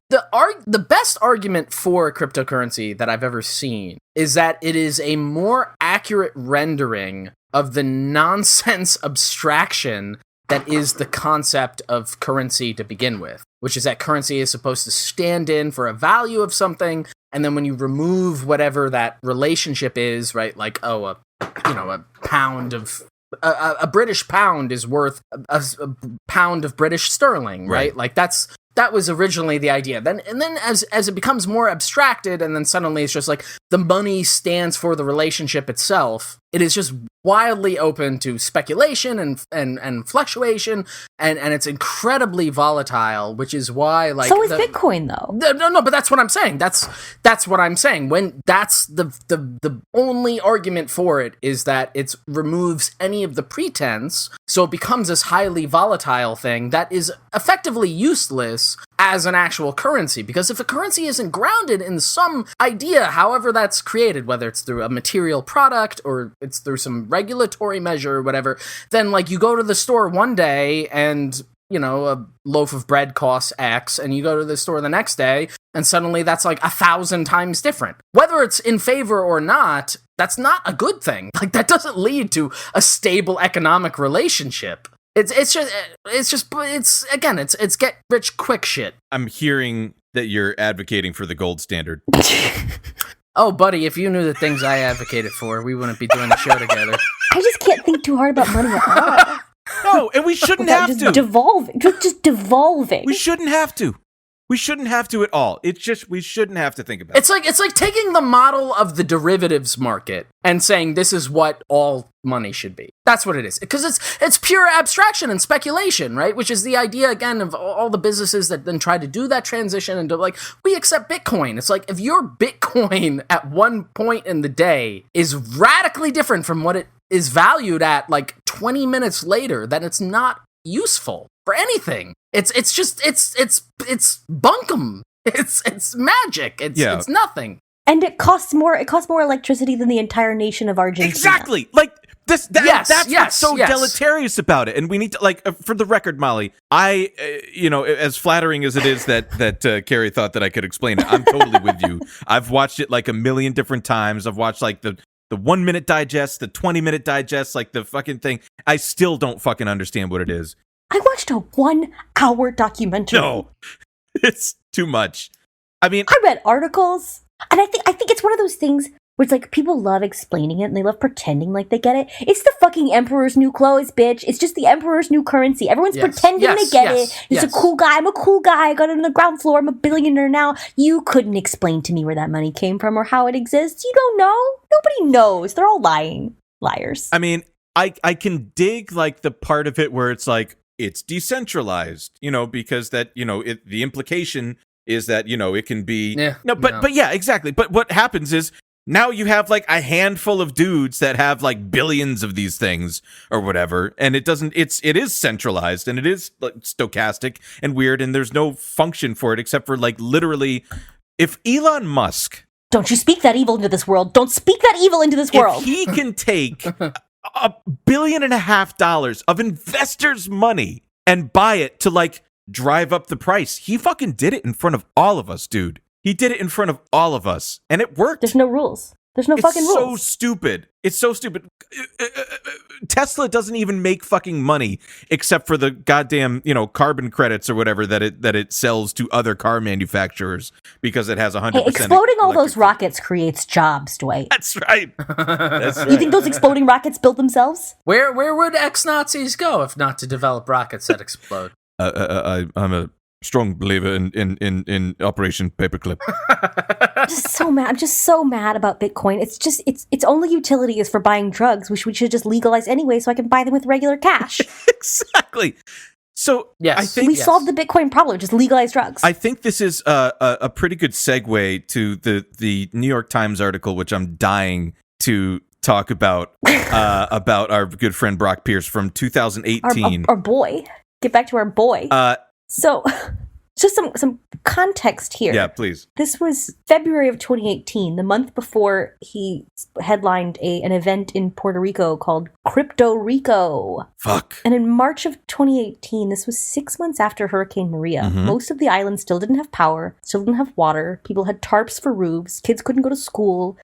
best argument for cryptocurrency that I've ever seen is that it is a more accurate rendering of the nonsense abstraction that is the concept of currency to begin with, which is that currency is supposed to stand in for a value of something, and then when you remove whatever that relationship is, right, like a pound of. A British pound is worth a pound of British sterling, right? Like that's that was originally the idea. Then as it becomes more abstracted, and then suddenly it's just like the money stands for the relationship itself. It is just wildly open to speculation and fluctuation, and it's incredibly volatile, which is why like so is Bitcoin though. No, but that's what I'm saying. That's what I'm saying. When that's the only argument for it is that it removes any of the pretense, so it becomes this highly volatile thing that is effectively useless as an actual currency. Because if a currency isn't grounded in some idea, however that's created, whether it's through a material product or it's through some regulatory measure or whatever, then like you go to the store one day and you know, a loaf of bread costs X, and you go to the store the next day, and suddenly that's like 1,000 times different. Whether it's in favor or not, that's not a good thing. Like, that doesn't lead to a stable economic relationship. It's get rich quick shit. I'm hearing that you're advocating for the gold standard. Oh, buddy, if you knew the things I advocated for, we wouldn't be doing the show together. I just can't think too hard about money at all. No, and we shouldn't have just to. Just devolving. We shouldn't have to. We shouldn't have to at all. It's just we shouldn't have to think about it. It's like taking the model of the derivatives market and saying this is what all money should be. That's what it is. Because it's pure abstraction and speculation, right? Which is the idea, again, of all the businesses that then try to do that transition and do, like, we accept Bitcoin. It's like, if your Bitcoin at one point in the day is radically different from what it is valued at, like, 20 minutes later, then it's not useful for anything. It's bunkum. It's magic. It's nothing. And it costs more electricity than the entire nation of Argentina. Exactly. Like that's what's so deleterious about it. And we need to, like, for the record, Molly, I as flattering as it is that Carrie thought that I could explain it, I'm totally with you. I've watched it like a million different times. I've watched like the 1 minute digest, the 20-minute digest, like the fucking thing. I still don't fucking understand what it is. I watched a 1 hour documentary. No, it's too much. I mean, I read articles, and I think it's one of those things where it's like people love explaining it and they love pretending like they get it. It's the fucking emperor's new clothes, bitch. It's just the emperor's new currency. Everyone's pretending they get it. It's a cool guy. I'm a cool guy. I got it on the ground floor. I'm a billionaire now. You couldn't explain to me where that money came from or how it exists. You don't know. Nobody knows. They're all lying. Liars. I mean, I can dig like the part of it where it's like, it's decentralized, because that, the implication is that, it can be, but yeah, exactly. But what happens is now you have like a handful of dudes that have like billions of these things or whatever. And it is centralized and it is like stochastic and weird. And there's no function for it except for like literally if Elon Musk. Don't you speak that evil into this world. Don't speak that evil into this world. If he can take $1.5 billion of investors' money and buy it to like drive up the price. He fucking did it in front of all of us, dude. He did it in front of all of us, and it worked. There's no rules. There's no fucking rules. It's so stupid. It's so stupid. Tesla doesn't even make fucking money except for the goddamn, carbon credits or whatever that it sells to other car manufacturers because it has 100%. Hey, exploding all those rockets creates jobs, Dwight. That's right. That's right. You think those exploding rockets build themselves? Where would ex-Nazis go if not to develop rockets that explode? I'm a strong believer in Operation Paperclip. I'm just so mad about Bitcoin. Its only utility is for buying drugs, which we should just legalize anyway, so I can buy them with regular cash. Exactly. So yes. I think we solved the Bitcoin problem. Just legalize drugs. I think this is a pretty good segue to the New York Times article, which I'm dying to talk about our good friend Brock Pierce from 2018. Our boy. Get back to our boy. So, just some context here. Yeah, please. This was February of 2018, the month before he headlined an event in Puerto Rico called Crypto Rico. Fuck. And in March of 2018, this was 6 months after Hurricane Maria. Mm-hmm. Most of the island still didn't have power, still didn't have water. People had tarps for roofs. Kids couldn't go to school.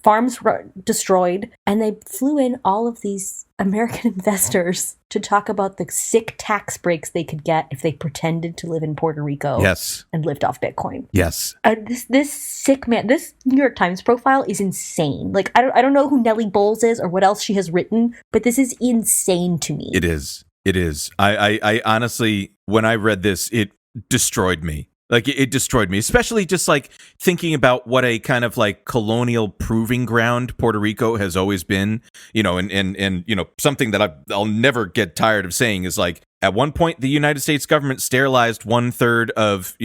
Farms were destroyed. And they flew in all of these American investors to talk about the sick tax breaks they could get if they pretended to live in Puerto Rico. Yes. And lived off Bitcoin. Yes. This sick man, this New York Times profile is insane. Like, I don't know who Nellie Bowles is or what else she has written, but this is insane to me. It is. I honestly, when I read this, it destroyed me. Like it destroyed me, especially just like thinking about what a kind of like colonial proving ground Puerto Rico has always been, and something that I'll never get tired of saying is like at one point the United States government sterilized 1/3 of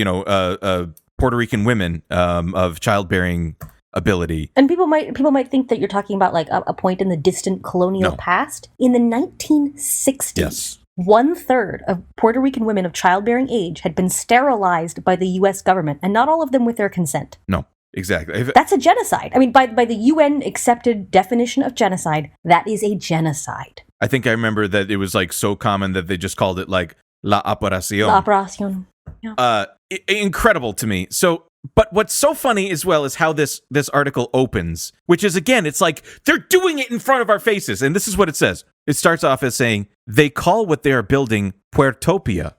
Puerto Rican women of childbearing ability. And people might think that you're talking about like a point in the distant colonial past. In the 1960s. Yes. 1/3 of Puerto Rican women of childbearing age had been sterilized by the U.S. government, and not all of them with their consent. No, exactly. That's a genocide. I mean, by the UN accepted definition of genocide, that is a genocide. I think I remember that it was like so common that they just called it like La Operación. La Operación. Yeah. Incredible to me. So, but what's so funny as well is how this article opens, which is, again, it's like they're doing it in front of our faces. And this is what it says. It starts off as saying, they call what they are building Puertopia.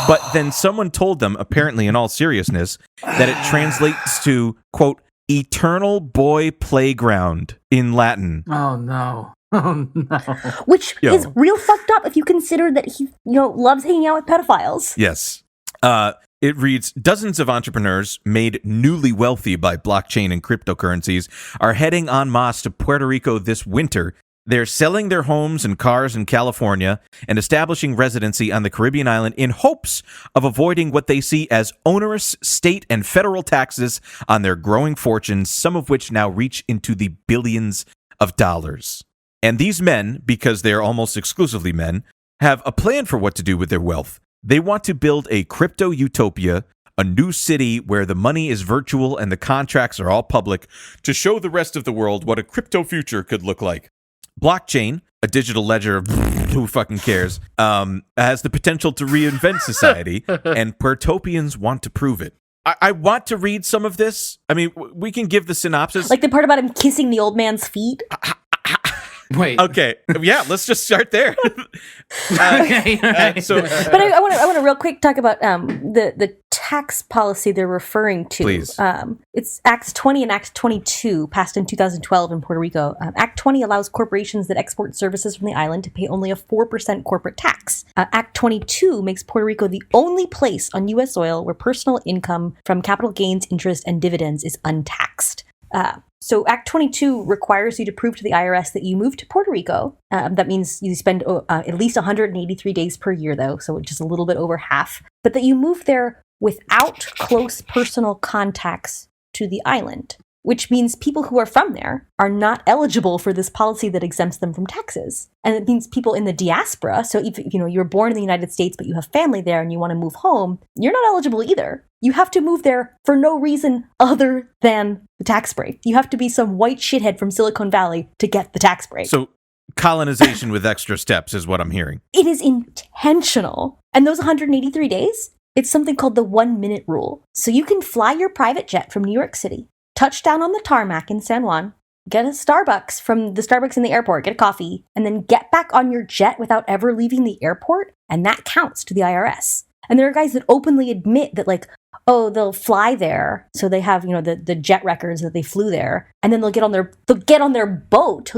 But then someone told them, apparently in all seriousness, that it translates to, quote, eternal boy playground in Latin. Oh, no. Oh, no. Which is real fucked up if you consider that he, loves hanging out with pedophiles. Yes. It reads, dozens of entrepreneurs made newly wealthy by blockchain and cryptocurrencies are heading en masse to Puerto Rico this winter. They're selling their homes and cars in California and establishing residency on the Caribbean island in hopes of avoiding what they see as onerous state and federal taxes on their growing fortunes, some of which now reach into the billions of dollars. And these men, because they're almost exclusively men, have a plan for what to do with their wealth. They want to build a crypto utopia, a new city where the money is virtual and the contracts are all public, to show the rest of the world what a crypto future could look like. Blockchain, a digital ledger of who fucking cares, has the potential to reinvent society, and Puertopians want to prove it. I want to read some of this. I mean, we can give the synopsis. Like the part about him kissing the old man's feet. Wait. Okay. Yeah, let's just start there. Okay. But I want to real quick talk about the tax policy they're referring to. Please. It's Acts 20 and Act 22, passed in 2012 in Puerto Rico. Act 20 allows corporations that export services from the island to pay only a 4% corporate tax. Act 22 makes Puerto Rico the only place on U.S. soil where personal income from capital gains, interest, and dividends is untaxed. So Act 22 requires you to prove to the IRS that you moved to Puerto Rico. That means you spend at least 183 days per year, though, so just a little bit over half. But that you moved there without close personal contacts to the island, which means people who are from there are not eligible for this policy that exempts them from taxes. And it means people in the diaspora, so if you were born in the United States but you have family there and you want to move home, you're not eligible either. You have to move there for no reason other than the tax break. You have to be some white shithead from Silicon Valley to get the tax break. So colonization with extra steps is what I'm hearing. It is intentional. And those 183 days, it's something called the 1-minute rule. So you can fly your private jet from New York City, touch down on the tarmac in San Juan, get a Starbucks from the Starbucks in the airport, get a coffee, and then get back on your jet without ever leaving the airport, and that counts to the IRS. And there are guys that openly admit that, like, oh, they'll fly there, so they have, the jet records that they flew there, and then they'll get on their boat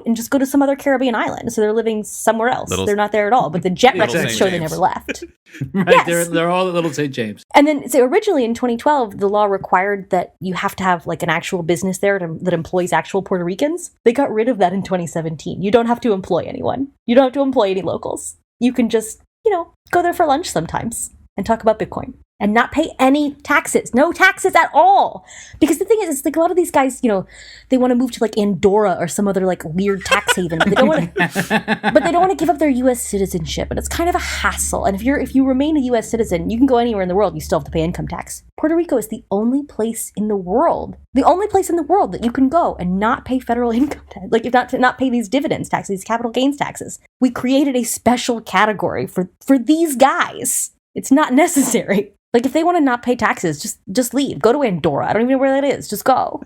and just go to some other Caribbean island. So they're living somewhere else. They're not there at all, but the jet records show they never left. Right, yes. They're all at Little St. James. And then, so originally in 2012, the law required that you have to have like an actual business there that employs actual Puerto Ricans. They got rid of that in 2017. You don't have to employ anyone. You don't have to employ any locals. You can just, go there for lunch sometimes and talk about Bitcoin. And not pay any taxes. No taxes at all. Because the thing is, it's like a lot of these guys, they want to move to like Andorra or some other like weird tax haven. But they don't want to give up their U.S. citizenship. And it's kind of a hassle. And if you remain a U.S. citizen, you can go anywhere in the world. You still have to pay income tax. Puerto Rico is the only place in the world that you can go and not pay federal income tax. Like if not pay these dividends taxes, these capital gains taxes. We created a special category for these guys. It's not necessary. Like, if they want to not pay taxes, just leave. Go to Andorra. I don't even know where that is. Just go.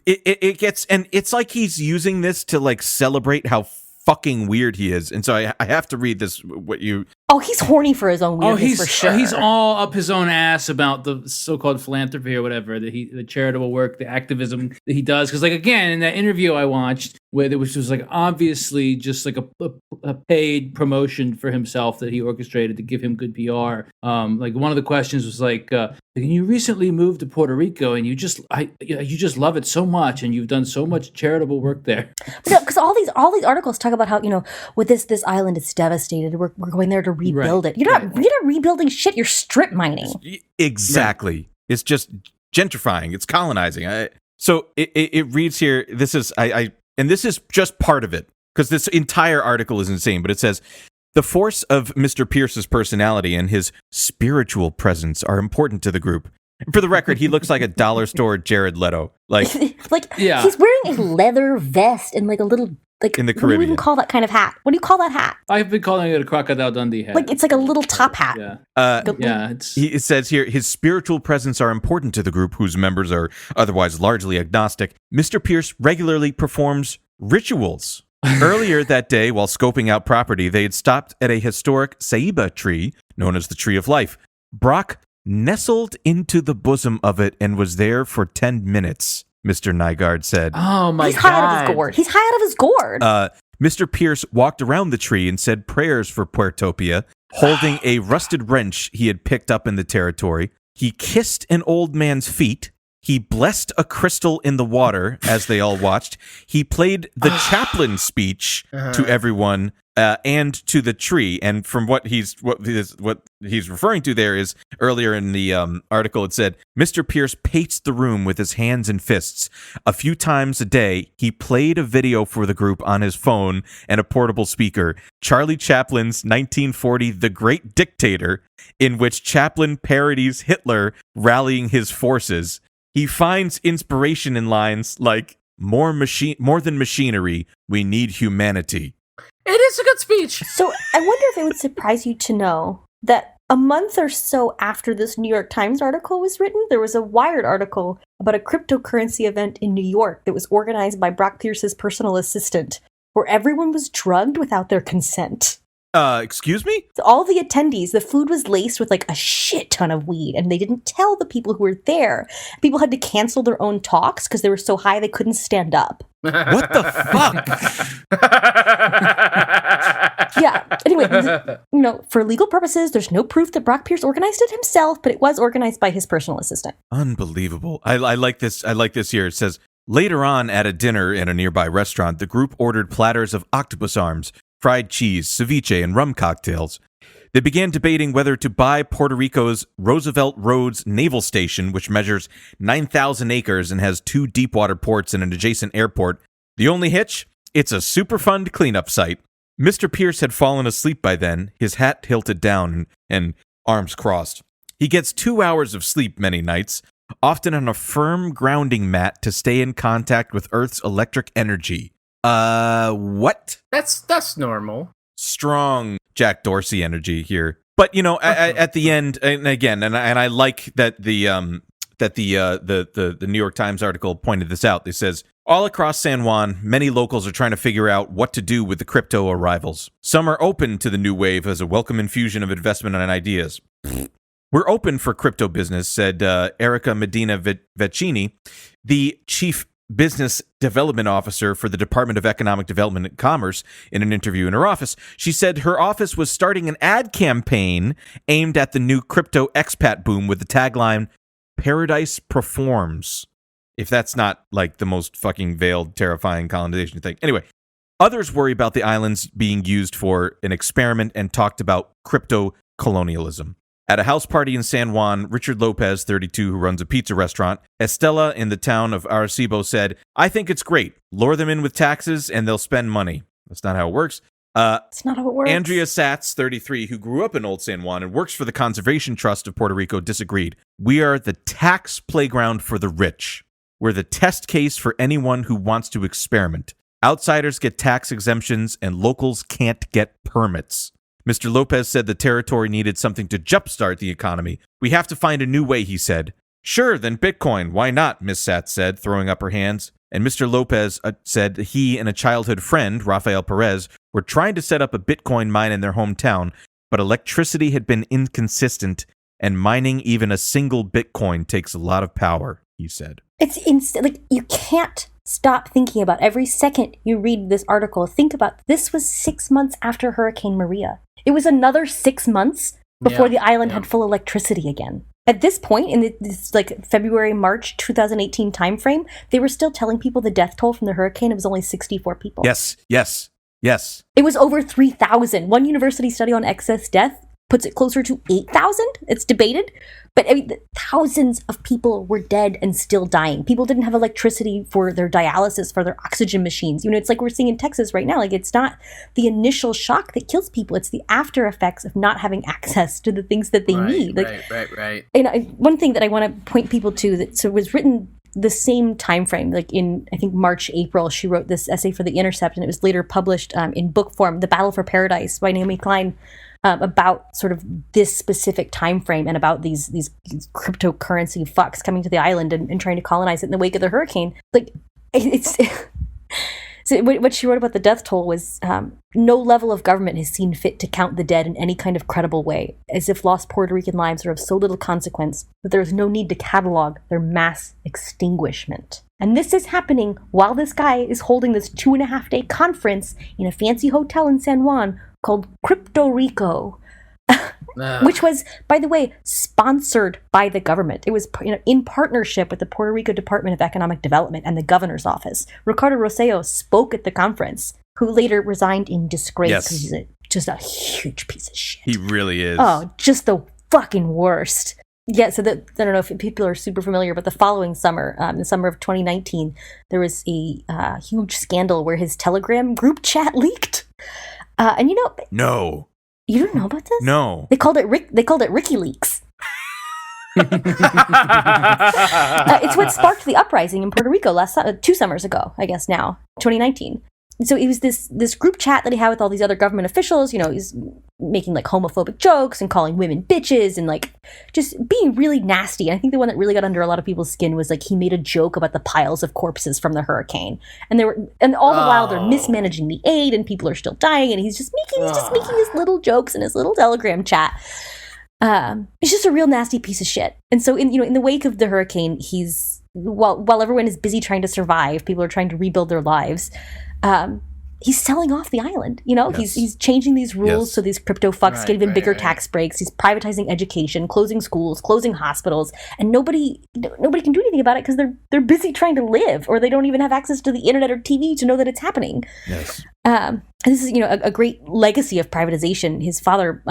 It gets, and it's like he's using this to, like, celebrate how fucking weird he is. And so I have to read this, what you... Oh, he's horny for his own weirdness, for sure. He's all up his own ass about the so-called philanthropy or whatever, the charitable work, the activism that he does. Because, like, again, in that interview I watched, which was like obviously just like a paid promotion for himself that he orchestrated to give him good PR. Like one of the questions was like, you recently moved to Puerto Rico and you just love it so much and you've done so much charitable work there. Because all these articles talk about how, with this island, it's devastated. We're going there to rebuild it. You're not rebuilding shit. You're strip mining. Exactly. Right. It's just gentrifying. It's colonizing. So it reads here. This is and this is just part of it because this entire article is insane. But it says the force of Mr. Pierce's personality and his spiritual presence are important to the group. And for the record, he looks like a dollar store Jared Leto. He's wearing a leather vest and like a little. Like, in the Caribbean. What do you even call that kind of hat? What do you call that hat? I've been calling it a Crocodile Dundee hat. Like, it's like a little top hat. Yeah. It says here, his spiritual presence are important to the group, whose members are otherwise largely agnostic. Mr. Pierce regularly performs rituals. Earlier that day, while scoping out property, they had stopped at a historic ceiba tree, known as the Tree of Life. Brock nestled into the bosom of it and was there for 10 minutes. Mr. Nygaard said. Oh my God. He's high out of his gourd. He's high out of his gourd. Mr. Pierce walked around the tree and said prayers for Puertopia, holding a rusted wrench he had picked up in the territory. He kissed an old man's feet. He blessed a crystal in the water as they all watched. He played the chaplain speech to everyone and to the tree. And from what he's referring to there is earlier in the article, it said, Mr. Pierce paced the room with his hands and fists. A few times a day, he played a video for the group on his phone and a portable speaker. Charlie Chaplin's 1940 The Great Dictator, in which Chaplin parodies Hitler rallying his forces. He finds inspiration in lines like, more than machinery, we need humanity. It is a good speech. So I wonder if it would surprise you to know that a month or so after this New York Times article was written, there was a Wired article about a cryptocurrency event in New York that was organized by Brock Pierce's personal assistant, where everyone was drugged without their consent. Excuse me? So all the attendees, the food was laced with like a shit ton of weed, and they didn't tell the people who were there. People had to cancel their own talks because they were so high they couldn't stand up. What the fuck? Yeah. Anyway, for legal purposes, there's no proof that Brock Pierce organized it himself, but it was organized by his personal assistant. Unbelievable. I like this. I like this here. It says, later on at a dinner in a nearby restaurant, the group ordered platters of octopus arms, fried cheese, ceviche, and rum cocktails. They began debating whether to buy Puerto Rico's Roosevelt Roads Naval Station, which measures 9,000 acres and has 2 deepwater ports and an adjacent airport. The only hitch? It's a Superfund cleanup site. Mr. Pierce had fallen asleep by then, his hat tilted down and arms crossed. He gets 2 hours of sleep many nights, often on a firm grounding mat to stay in contact with Earth's electric energy. What? That's normal. Strong Jack Dorsey energy here. But at the end, and again, and I like that the New York Times article pointed this out. It says, all across San Juan, many locals are trying to figure out what to do with the crypto arrivals. Some are open to the new wave as a welcome infusion of investment and ideas. We're open for crypto business, said Erica Medina Vecchini, the chief business development officer for the Department of Economic Development and Commerce, in an interview in her office. She said her office was starting an ad campaign aimed at the new crypto expat boom with the tagline, Paradise Performs. If that's not like the most fucking veiled, terrifying colonization thing. Anyway, others worry about the islands being used for an experiment and talked about crypto colonialism. At a house party in San Juan, Richard Lopez, 32, who runs a pizza restaurant, Estella in the town of Arecibo said, I think it's great. Lure them in with taxes and they'll spend money. That's not how it works. It's not how it works. Andrea Satz, 33, who grew up in Old San Juan and works for the Conservation Trust of Puerto Rico, disagreed. We are the tax playground for the rich. We're the test case for anyone who wants to experiment. Outsiders get tax exemptions and locals can't get permits. Mr. Lopez said the territory needed something to jumpstart the economy. We have to find a new way, he said. Sure, then Bitcoin. Why not? Miss Satz said, throwing up her hands. And Mr. Lopez said he and a childhood friend, Rafael Perez, were trying to set up a Bitcoin mine in their hometown, but electricity had been inconsistent, and mining even a single Bitcoin takes a lot of power, he said. Like, you can't stop thinking about every second you read this article. Think about this was 6 months after Hurricane Maria. It was another 6 months before the island had full electricity again. At this point, in this like February, March 2018 timeframe, they were still telling people the death toll from the hurricane, it was only 64 people. Yes. It was over 3,000. One university study on excess death puts it closer to 8,000. It's debated. But I mean, thousands of people were dead and still dying. People didn't have electricity for their dialysis, for their oxygen machines. You know, it's like we're seeing in Texas right now. Like, it's not the initial shock that kills people. It's the after effects of not having access to the things that they need. Like, Right. You know, one thing that I want to point people to that was written the same time frame, like in, I think, March, April, she wrote this essay for The Intercept, and it was later published in book form, The Battle for Paradise by Naomi Klein, about sort of this specific time frame and about these cryptocurrency fucks coming to the island and trying to colonize it in the wake of the hurricane. Like, it's so what she wrote about the death toll was no level of government has seen fit to count the dead in any kind of credible way, as if lost Puerto Rican lives are of so little consequence that there is no need to catalog their mass extinguishment. And this is happening while this guy is holding this 2.5-day conference in a fancy hotel in San Juan called Crypto Rico, which was, by the way, sponsored by the government. It was, you know, in partnership with the Puerto Rico Department of Economic Development and the governor's office. Ricardo Rosselló spoke at the conference, who later resigned in disgrace because he's just a huge piece of shit. He really is. Oh, just the fucking worst. Yeah, so I don't know if people are super familiar, but the following summer, the summer of 2019, there was a huge scandal where his Telegram group chat leaked. And you know, no, you don't know about this? No, they called it Ricky Leaks. It's what sparked the uprising in Puerto Rico 2 summers ago, I guess now, 2019. So it was this group chat that he had with all these other government officials. You know, he's making like homophobic jokes and calling women bitches and like just being really nasty. And I think the one that really got under a lot of people's skin was like he made a joke about the piles of corpses from the hurricane, and all the while they're mismanaging the aid and people are still dying, and he's just making his little jokes in his little Telegram chat. It's just a real nasty piece of shit. And so in the wake of the hurricane, he's while everyone is busy trying to survive, people are trying to rebuild their lives. He's selling off the island. You know, he's changing these rules so these crypto fucks get even bigger tax breaks. He's privatizing education, closing schools, closing hospitals, and nobody can do anything about it because they're busy trying to live, or they don't even have access to the internet or TV to know that it's happening. Yes. This is, you know, a great legacy of privatization. His father,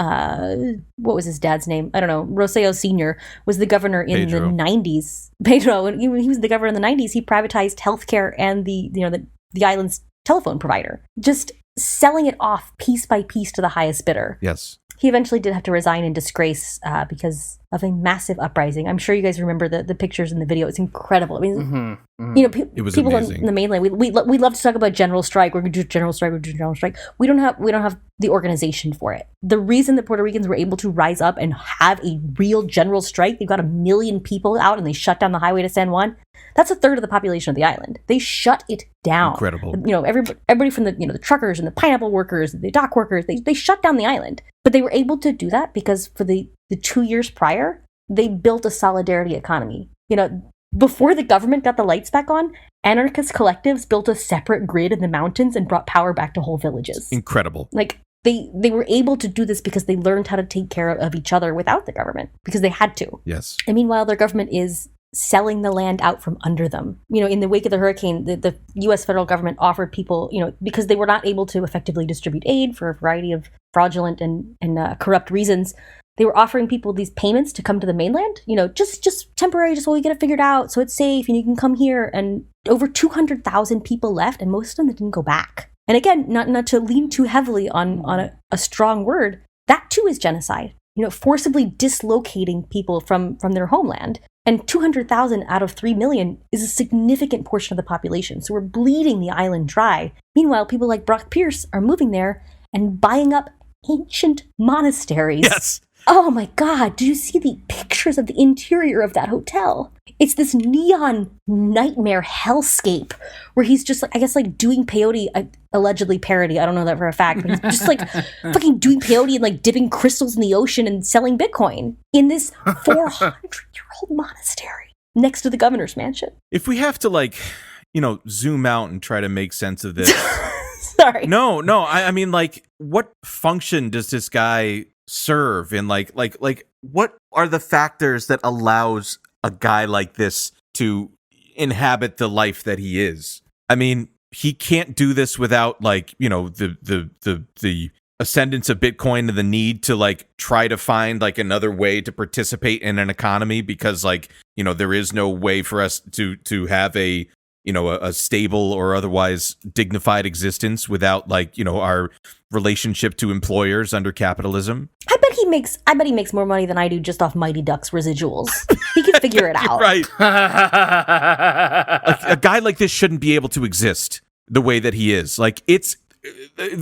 what was his dad's name? I don't know. Rosselló Sr. was the governor in the 90s. Pedro, when he was the governor in the 90s, he privatized healthcare and the island's telephone provider, just selling it off piece by piece to the highest bidder. Yes. He eventually did have to resign in disgrace because of a massive uprising. I'm sure you guys remember the pictures in the video. It's incredible. I mean, you know, it was people amazing. in the mainland, we love to talk about general strike. We're going to do general strike. We don't have the organization for it. The reason that Puerto Ricans were able to rise up and have a real general strike, they've got 1 million people out and they shut down the highway to San Juan. That's 1/3 of the population of the island. They shut it down. Incredible. You know, everybody from the truckers and the pineapple workers, the dock workers, they shut down the island. But they were able to do that because for the 2 years prior, they built a solidarity economy. You know, before the government got the lights back on, anarchist collectives built a separate grid in the mountains and brought power back to whole villages. Incredible. Like, they were able to do this because they learned how to take care of each other without the government, because they had to. Yes. And meanwhile, their government is selling the land out from under them. You know, in the wake of the hurricane, the U.S. federal government offered people, you know, because they were not able to effectively distribute aid for a variety of fraudulent and corrupt reasons, they were offering people these payments to come to the mainland, you know, just temporary, just while we get it figured out, so it's safe and you can come here. And over 200,000 people left, and most of them didn't go back. And again, not to lean too heavily on a strong word, that too is genocide. You know, forcibly dislocating people from their homeland. And 200,000 out of 3 million is a significant portion of the population. So we're bleeding the island dry. Meanwhile, people like Brock Pierce are moving there and buying up ancient monasteries. Yes. Oh my God, did you see the pictures of the interior of that hotel? It's this neon nightmare hellscape where he's just, like, I guess, like doing peyote, allegedly parody. I don't know that for a fact, but he's just like fucking doing peyote and like dipping crystals in the ocean and selling Bitcoin in this 400-year-old monastery. next to the governor's mansion. If we have to, like, you know, zoom out and try to make sense of this. Sorry. No, I mean, like, what function does this guy serve in, like, what are the factors that allows a guy like this to inhabit the life that he is? I mean, he can't do this without, like, you know, the ascendance of Bitcoin and the need to, like, try to find, like, another way to participate in an economy because, like, you know, there is no way for us to have a, you know, a stable or otherwise dignified existence without, like, you know, our relationship to employers under capitalism. I bet he makes more money than I do just off Mighty Ducks radios. He can figure it out. Right. A guy like this shouldn't be able to exist the way that he is. Like, it's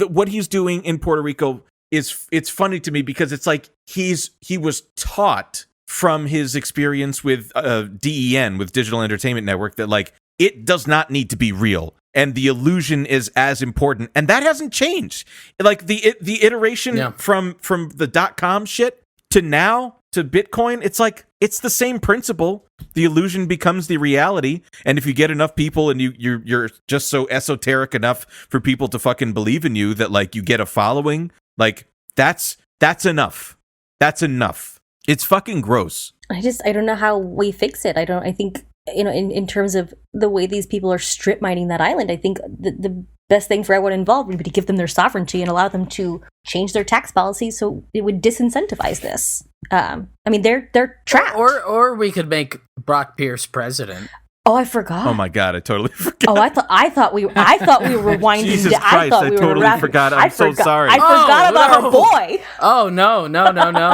what he's doing in Puerto Rico it's funny to me because it's like he was taught from his experience with DEN, with Digital Entertainment Network, that, like, it does not need to be real, and the illusion is as important, and that hasn't changed. Like, the iteration from the .com shit to now to Bitcoin, it's like it's the same principle. The illusion becomes the reality, and if you get enough people and you're just so esoteric enough for people to fucking believe in you that, like, you get a following, like, that's enough. That's enough. It's fucking gross. I don't know how we fix it. I think, you know, in terms of the way these people are strip mining that island, I think the best thing for everyone involved would be to give them their sovereignty and allow them to change their tax policy so it would disincentivize this. I mean, they're trapped. Or we could make Brock Pierce president. Oh, I forgot. Oh my god, I totally forgot. Oh, I thought we were winding down. Jesus Christ, I totally forgot. I'm so sorry. I forgot about our boy. Oh no.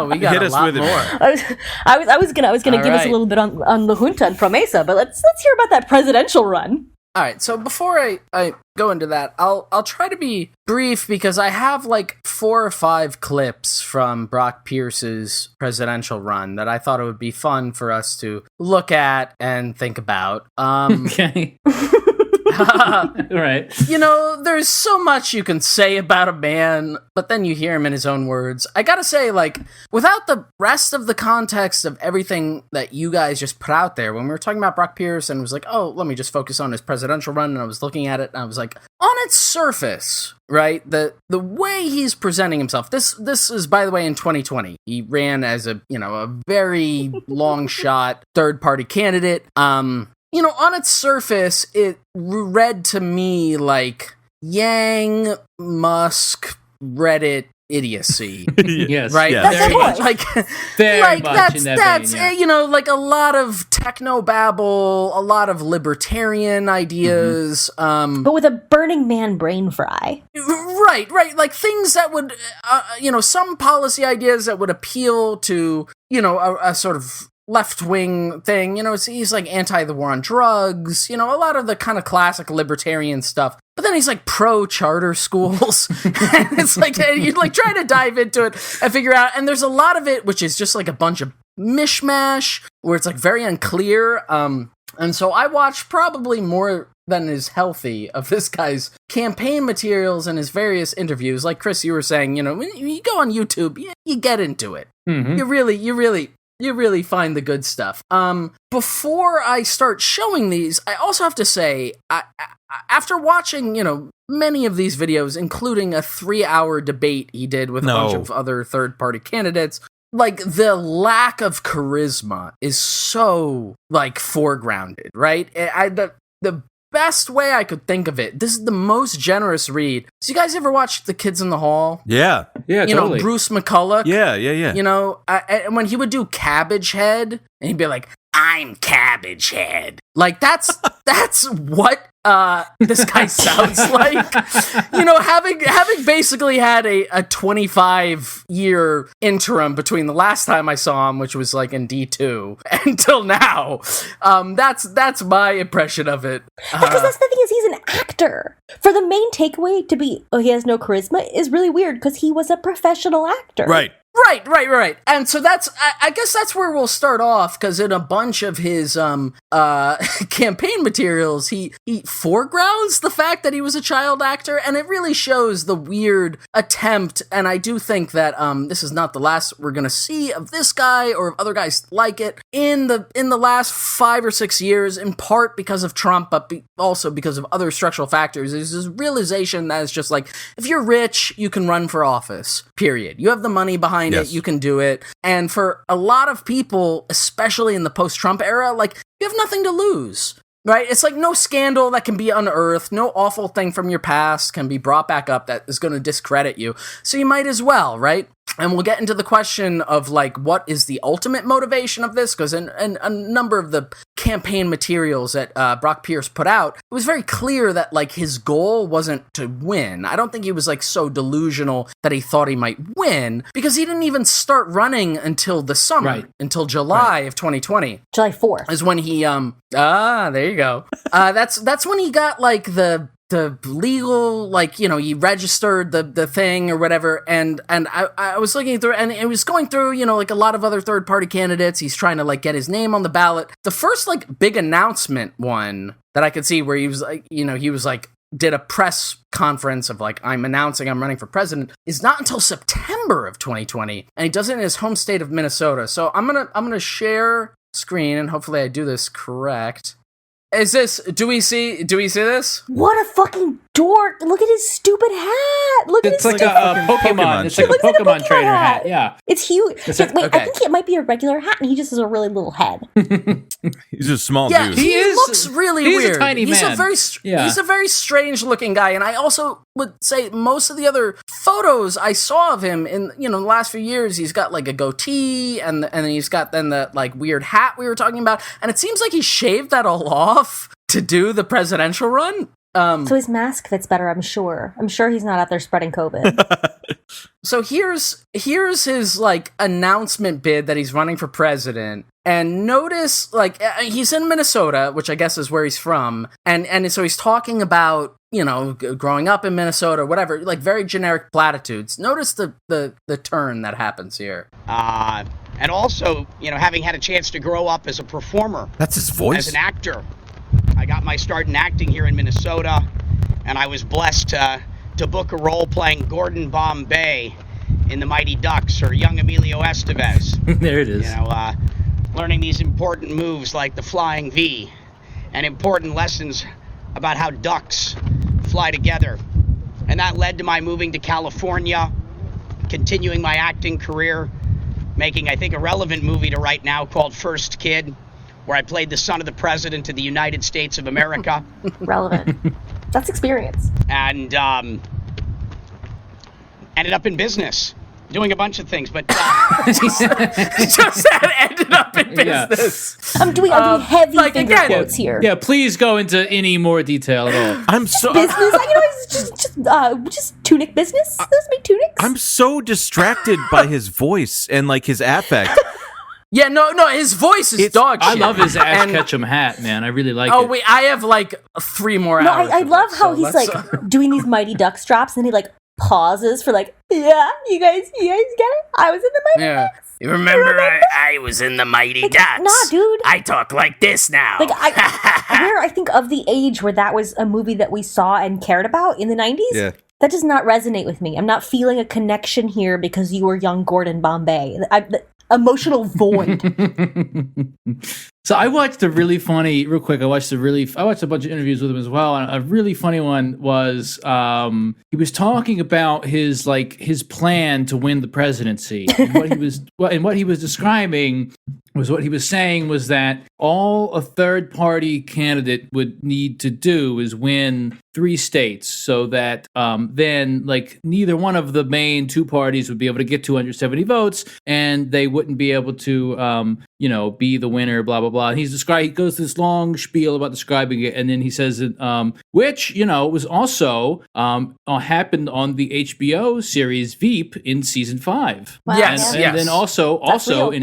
We got a lot more. I was gonna give us a little bit on La Junta and Promesa, but let's hear about that presidential run. All right, so before I go into that, I'll try to be brief because I have like 4 or 5 clips from Brock Pierce's presidential run that I thought it would be fun for us to look at and think about. Okay. Right. You know, there's so much you can say about a man, but then you hear him in his own words. I gotta say, like, without the rest of the context of everything that you guys just put out there, when we were talking about Brock Pierce and was like, oh, let me just focus on his presidential run, and I was looking at it, and I was like, on its surface, right, the way he's presenting himself, this is, by the way, in 2020. He ran as a very long shot third-party candidate. You know, on its surface, it read to me like Yang, Musk, Reddit idiocy. Yes, right. Yeah. That's the point. Like, Very like much in that vein, yeah. You know, like a lot of techno babble, a lot of libertarian ideas, But with a Burning Man brain fry. Right. Like things that would, some policy ideas that would appeal to, a sort of left-wing thing. He's like anti the war on drugs, a lot of the kind of classic libertarian stuff. But then he's like pro charter schools. And it's like, you're like trying to dive into it and figure out. And there's a lot of it which is just like a bunch of mishmash where it's like very unclear. And so I watched probably more than is healthy of this guy's campaign materials and his various interviews. Like Chris, you were saying, when you go on YouTube, you get into it. Mm-hmm. You really find the good stuff. Before I start showing these, I also have to say, after watching, many of these videos, including a 3-hour debate he did with a bunch of other third-party candidates, like, the lack of charisma is so, like, foregrounded, right? The best way I could think of it, this is the most generous read. So you guys ever watch The Kids in the Hall? Yeah, totally. Bruce McCulloch? Yeah. When he would do Cabbage Head, and he'd be like, I'm Cabbage Head. Like, that's what this guy sounds like. Having basically had a 25-year interim between the last time I saw him, which was like in D2, until now. That's my impression of it. Because that's the thing, is he's an actor. For the main takeaway to be, he has no charisma, is really weird, because he was a professional actor. Right. Right. And so I guess that's where we'll start off, because in a bunch of his campaign materials, he foregrounds the fact that he was a child actor, and it really shows the weird attempt. And I do think that this is not the last we're gonna see of this guy or of other guys like it in the last 5 or 6 years, in part because of Trump, but also because of other structural factors. There's this realization that it's just like, if you're rich, you can run for office, period. You have the money behind it, you can do it. And for a lot of people, especially in the post-Trump era, like, you have nothing to lose, right? It's like no scandal that can be unearthed, no awful thing from your past can be brought back up that is going to discredit you. So you might as well, right? And we'll get into the question of, like, what is the ultimate motivation of this? Because in a number of the campaign materials that Brock Pierce put out, it was very clear that, like, his goal wasn't to win. I don't think he was, like, so delusional that he thought he might win, because he didn't even start running until the summer, until July of 2020. July 4th. Is when he, there you go. That's when he got, like, the legal, like, you know, he registered the thing or whatever, and I was looking through, and it was going through, you know, like a lot of other third-party candidates. He's trying to, like, get his name on the ballot. The first, like, big announcement one that I could see where he was, like, you know, he was, like, did a press conference of, like, I'm announcing I'm running for president, is not until September of 2020, and he does it in his home state of Minnesota. So I'm gonna share screen, and hopefully I do this correct. Is this, do we see this? What a fucking dork. Look at his stupid hat. Look It's at like his a Pokemon. It's like a Pokemon trainer hat. Yeah. It's huge. It's Wait, I think it might be a regular hat, and he just has a really little head. He's a small Yeah, dude. he looks really he's weird. a tiny he's man. He's a very strange looking guy, and I also would say most of the other photos I saw of him in, you know, the last few years, he's got, like, a goatee, and he's got then the, like, weird hat we were talking about, and it seems like he shaved that all off to do the presidential run. So his mask fits better, I'm sure. I'm sure he's not out there spreading COVID. So here's his, like, announcement bid that he's running for president. And notice, like, he's in Minnesota, which I guess is where he's from. And so he's talking about, you know, growing up in Minnesota, whatever, like, very generic platitudes. Notice the turn that happens here. And also, you know, having had a chance to grow up as a performer. That's his voice? As an actor. I got my start in acting here in Minnesota, and I was blessed to book a role playing Gordon Bombay in The Mighty Ducks, or young Emilio Estevez. There it is. You know, learning these important moves like the flying V, and important lessons about how ducks fly together. And that led to my moving to California, continuing my acting career, making, I think, a relevant movie to right now called First Kid, where I played the son of the president of the United States of America. Relevant. That's experience. And ended up in business, doing a bunch of things, but Just said ended up in business. I'm doing heavy like, finger again, quotes here. Yeah, please go into any more detail at all. I'm so Business, just tunic business. Those make tunics. I'm so distracted by his voice and, like, his affect. Yeah, no, his voice is dog shit. I love his Ash Ketchum hat, man. I really like it. Oh, wait, I have, like, 3 more No, hours. I of love it, how so he's let's, like doing these Mighty Ducks drops, and then he like pauses for like, yeah, you guys get it? I was in the Mighty yeah. Ducks. You remember I was in the Mighty Like, Ducks? nah, dude. I talk like this now. Like I think of the age where that was a movie that we saw and cared about in the 90s. Yeah. That does not resonate with me. I'm not feeling a connection here because you were young Gordon Bombay. The emotional void. So I watched a really funny, real quick. I watched a bunch of interviews with him as well. And a really funny one was he was talking about his plan to win the presidency. And what he was describing was, what he was saying was that all a third party candidate would need to do is win 3 states, so that then, like, neither one of the main 2 parties would be able to get 270 votes, and they wouldn't be able to be the winner, blah blah blah. And he goes this long spiel about describing it, and then he says that which was also happened on the HBO series Veep in season 5. Wow. Yes, and yes. then also real. in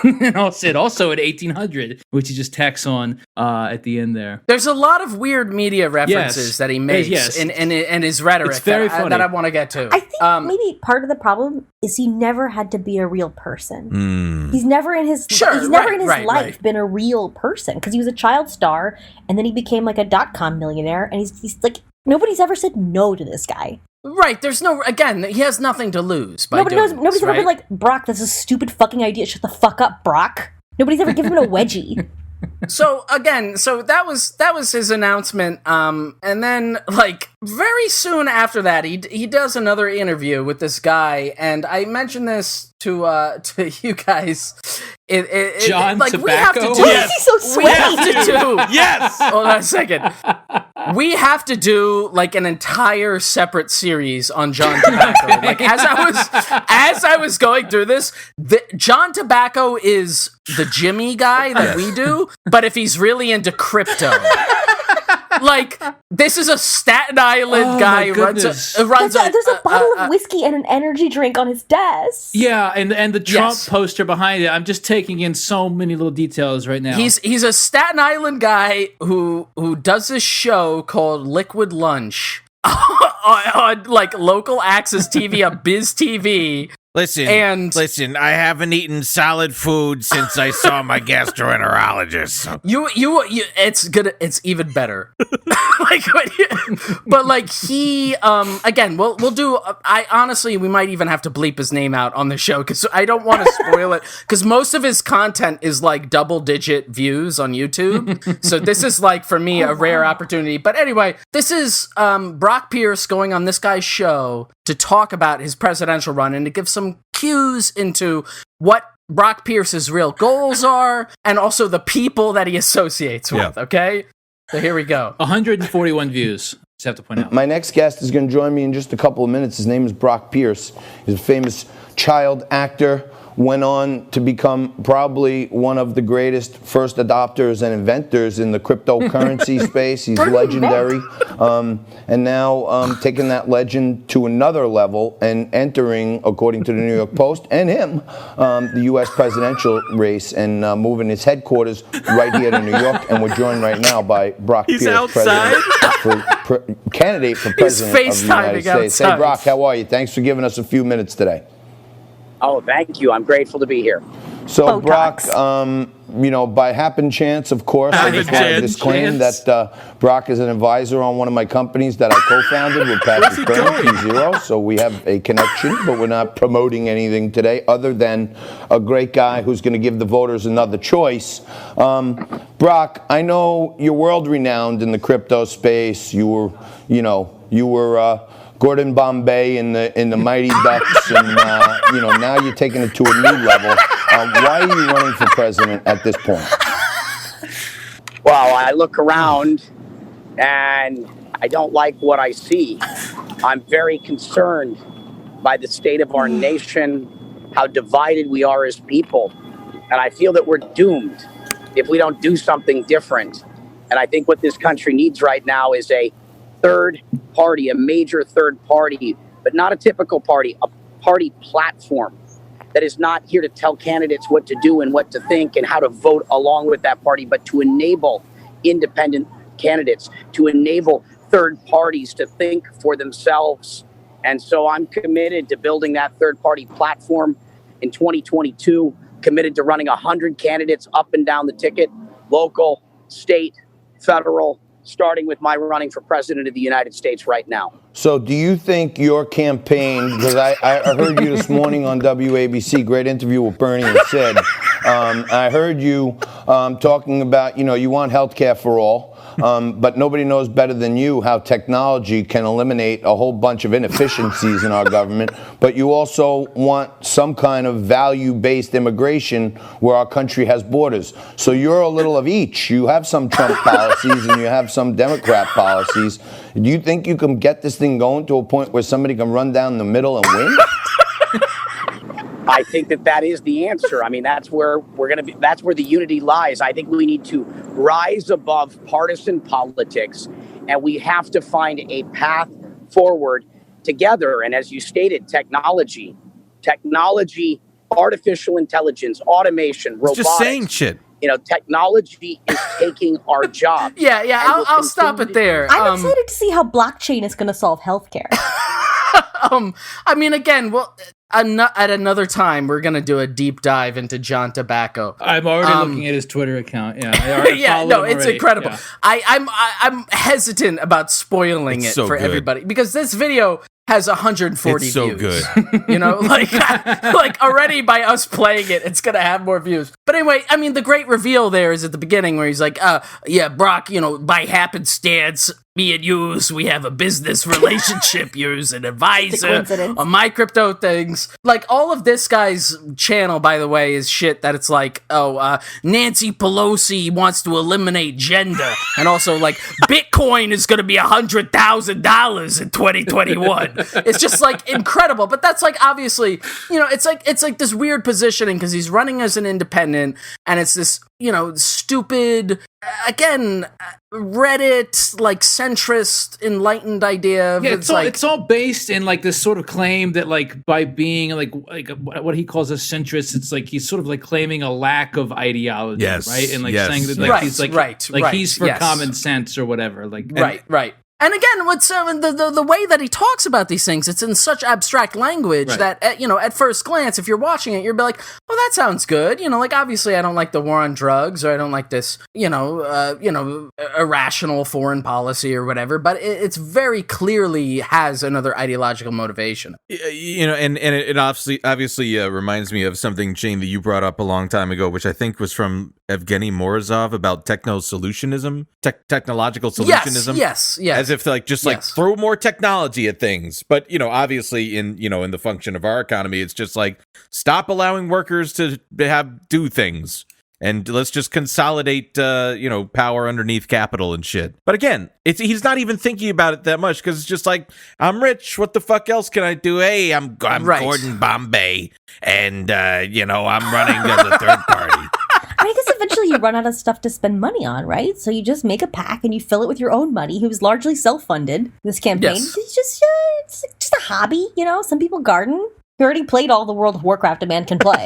and also at 1800, which he just tacks on at the end there. There's a lot of weird media references that he makes in his rhetoric it's very funny. that I want to get to. I think maybe part of the problem is he never had to be a real person. He's never in his life been a real person because he was a child star and then he became like a .com millionaire and he's like nobody's ever said no to this guy. Right, there's he has nothing to lose by nobody's ever been like, Brock, that's a stupid fucking idea. Shut the fuck up, Brock. Nobody's ever given him a wedgie. So that was his announcement, and then like very soon after that, he does another interview with this guy, and I mentioned this to you guys. John like Tobacco? we have to do. Why is he so sweaty? We have to do. Yes. Hold on a second. We have to do like an entire separate series on John Tobacco. Like as I was going through this, John Tobacco is the Jimmy guy that we do, but if he's really into crypto. Like, this is a Staten Island guy who runs there's a bottle of whiskey and an energy drink on his desk. Yeah, and the Trump poster behind it. I'm just taking in so many little details right now. He's a Staten Island guy who does this show called Liquid Lunch on like local access TV on Biz TV. Listen, I haven't eaten solid food since I saw my gastroenterologist. You it's good. It's even better. But like he, again, we'll do. I honestly, we might even have to bleep his name out on the show because I don't want to spoil it. Because most of his content is like double-digit views on YouTube. So this is like for me a rare opportunity. But anyway, this is Brock Pierce going on this guy's show to talk about his presidential run and to give some cues into what Brock Pierce's real goals are and also the people that he associates with, okay? So here we go. 141 views, just have to point out. My next guest is going to join me in just a couple of minutes. His name is Brock Pierce. He's a famous child actor, went on to become probably one of the greatest first adopters and inventors in the cryptocurrency space. He's legendary. And now taking that legend to another level and entering, according to the New York Post and him, the U.S. presidential race and moving his headquarters right here to New York. And we're joined right now by Brock Pierce, candidate for president of the United States. Hey, Brock, how are you? Thanks for giving us a few minutes today. Oh, thank you. I'm grateful to be here. So, Brock, by happen chance, of course, I just want to disclaim that Brock is an advisor on one of my companies that I co-founded with Patrick Kern, T0. So we have a connection, but we're not promoting anything today other than a great guy who's going to give the voters another choice. Brock, I know you're world renowned in the crypto space. You were Gordon Bombay in the Mighty Ducks, and now you're taking it to a new level. Why are you running for president at this point? Well, I look around and I don't like what I see. I'm very concerned by the state of our nation, how divided we are as people, and I feel that we're doomed if we don't do something different. And I think what this country needs right now is a third party, a major third party, but not a typical party, a party platform that is not here to tell candidates what to do and what to think and how to vote along with that party, but to enable independent candidates, to enable third parties to think for themselves. And so I'm committed to building that third party platform in 2022, committed to running 100 candidates up and down the ticket, local, state, federal, starting with my running for president of the United States right now. So do you think your campaign, because I heard you this morning on WABC, great interview with Bernie and Sid, I heard you talking about, you want health care for all, but nobody knows better than you how technology can eliminate a whole bunch of inefficiencies in our government, but you also want some kind of value-based immigration where our country has borders. So you're a little of each. You have some Trump policies and you have some Democrat policies. Do you think you can get this thing going to a point where somebody can run down the middle and win? I think that is the answer. I mean, that's where that's where the unity lies. I think we need to rise above partisan politics, and we have to find a path forward together. And as you stated, technology artificial intelligence, automation, robotics. Just saying shit. Technology is taking our jobs. Yeah. I'll stop it there. I'm excited to see how blockchain is going to solve healthcare. I mean, again, at another time, we're gonna do a deep dive into John Tobacco. I'm already looking at his Twitter account. Yeah, I already followed him it's already. incredible. Yeah. I'm hesitant about spoiling it for everybody because this video has 140 it's so views. good. Like already by us playing it, it's gonna have more views. But anyway, I mean, the great reveal there is at the beginning where he's like, yeah, Brock, by happenstance, me and yous, we have a business relationship. You's an advisor on my crypto things. Like, all of this guy's channel, by the way, is shit that it's like, Nancy Pelosi wants to eliminate gender. And also, like, Bitcoin is going to be $100,000 in 2021. It's just, like, incredible. But that's, like, obviously, it's like this weird positioning because he's running as an independent and it's this, stupid, again, Reddit, like, centrist, enlightened idea. Yeah, it's all based in, like, this sort of claim that, like, by being, like what he calls a centrist, it's like he's sort of, like, claiming a lack of ideology, right? And, like, saying that, like, he's, like, he's for common sense or whatever. Like, right. And again, what's the way that he talks about these things, it's in such abstract language that, at first glance, if you're watching it, you'll be like, oh, that sounds good. Like, obviously, I don't like the war on drugs, or I don't like this, irrational foreign policy or whatever, but it's very clearly has another ideological motivation. And it obviously reminds me of something, Shane, that you brought up a long time ago, which I think was from Evgeny Morozov about technological solutionism. Yes. As if like throw more technology at things, but obviously in the function of our economy, it's just like stop allowing workers to do things, and let's just consolidate power underneath capital and shit. But again, he's not even thinking about it that much because it's just like, I'm rich. What the fuck else can I do? Hey, I'm Gordon Bombay, and I'm running as a third party. I guess eventually you run out of stuff to spend money on, right? So you just make a PAC and you fill it with your own money. He was largely self-funded, this campaign. Yes. It's just a hobby, Some people garden. He already played all the World of Warcraft a man can play.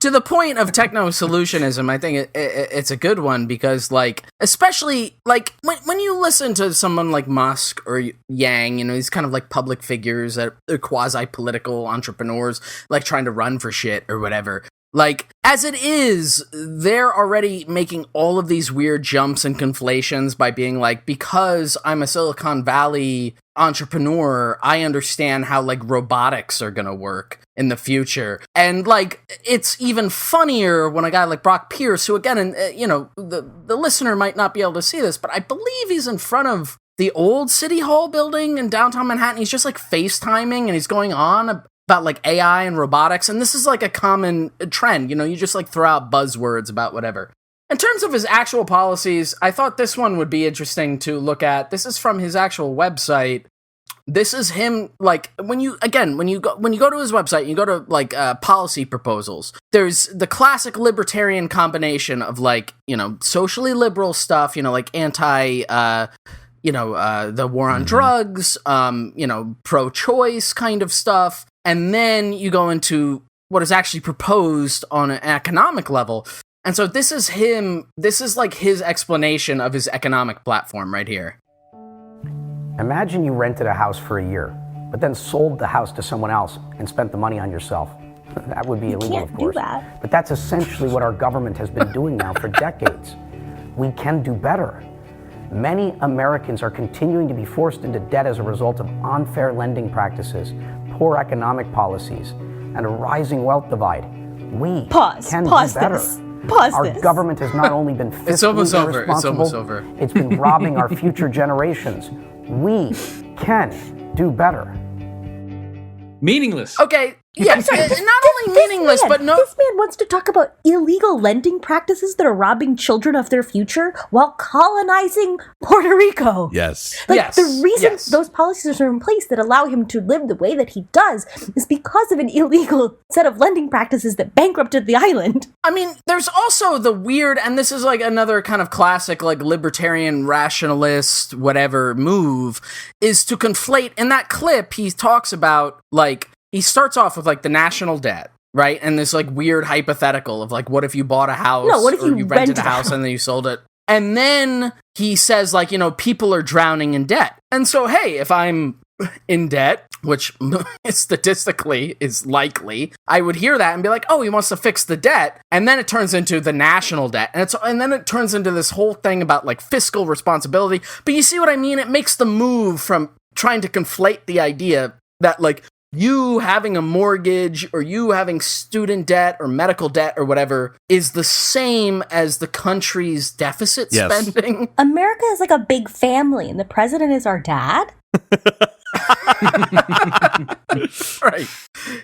To the point of techno-solutionism, I think it's a good one because, like, especially, like, when you listen to someone like Musk or Yang, these kind of, like, public figures that are quasi-political entrepreneurs, like, trying to run for shit or whatever. Like, as it is, they're already making all of these weird jumps and conflations by being like, because I'm a Silicon Valley entrepreneur, I understand how, like, robotics are gonna work in the future. And, like, it's even funnier when a guy like Brock Pierce, who, again, the listener might not be able to see this, but I believe he's in front of the old City Hall building in downtown Manhattan. He's just, like, FaceTiming, and he's going on about, like, AI and robotics, and this is, like, a common trend, you just, like, throw out buzzwords about whatever. In terms of his actual policies, I thought this one would be interesting to look at. This is from his actual website. This is him, like, when you go to his website, you go to, like, policy proposals. There's the classic libertarian combination of, like, socially liberal stuff, like anti, the war on drugs, pro-choice kind of stuff. And then you go into what is actually proposed on an economic level. And so this is like his explanation of his economic platform right here. Imagine you rented a house for a year, but then sold the house to someone else and spent the money on yourself. That would be illegal, of course. But that's essentially what our government has been doing now for decades. We can do better. Many Americans are continuing to be forced into debt as a result of unfair lending practices, poor economic policies, and a rising wealth divide. We can do better. Our government has not only been fiscally irresponsible, it's been robbing our future generations. We can do better. Meaningless. Okay, yeah, not only meaningless, but no... This man wants to talk about illegal lending practices that are robbing children of their future while colonizing Puerto Rico. Yes. The reason those policies are in place that allow him to live the way that he does is because of an illegal set of lending practices that bankrupted the island. I mean, there's also the weird, and this is like another kind of classic, like, libertarian, rationalist, whatever move, is to conflate. In that clip, he talks about, like, he starts off with, like, the national debt. right? And this like weird hypothetical of like, what if you bought a house? No, what if or you rented a house and then you sold it? And then he says like, people are drowning in debt. And so, hey, if I'm in debt, which statistically is likely, I would hear that and be like, oh, he wants to fix the debt. And then it turns into the national debt. And then it turns into this whole thing about like fiscal responsibility. But you see what I mean? It makes the move from trying to conflate the idea that like you having a mortgage or you having student debt or medical debt or whatever is the same as the country's deficit spending. America is like a big family and the president is our dad. Right.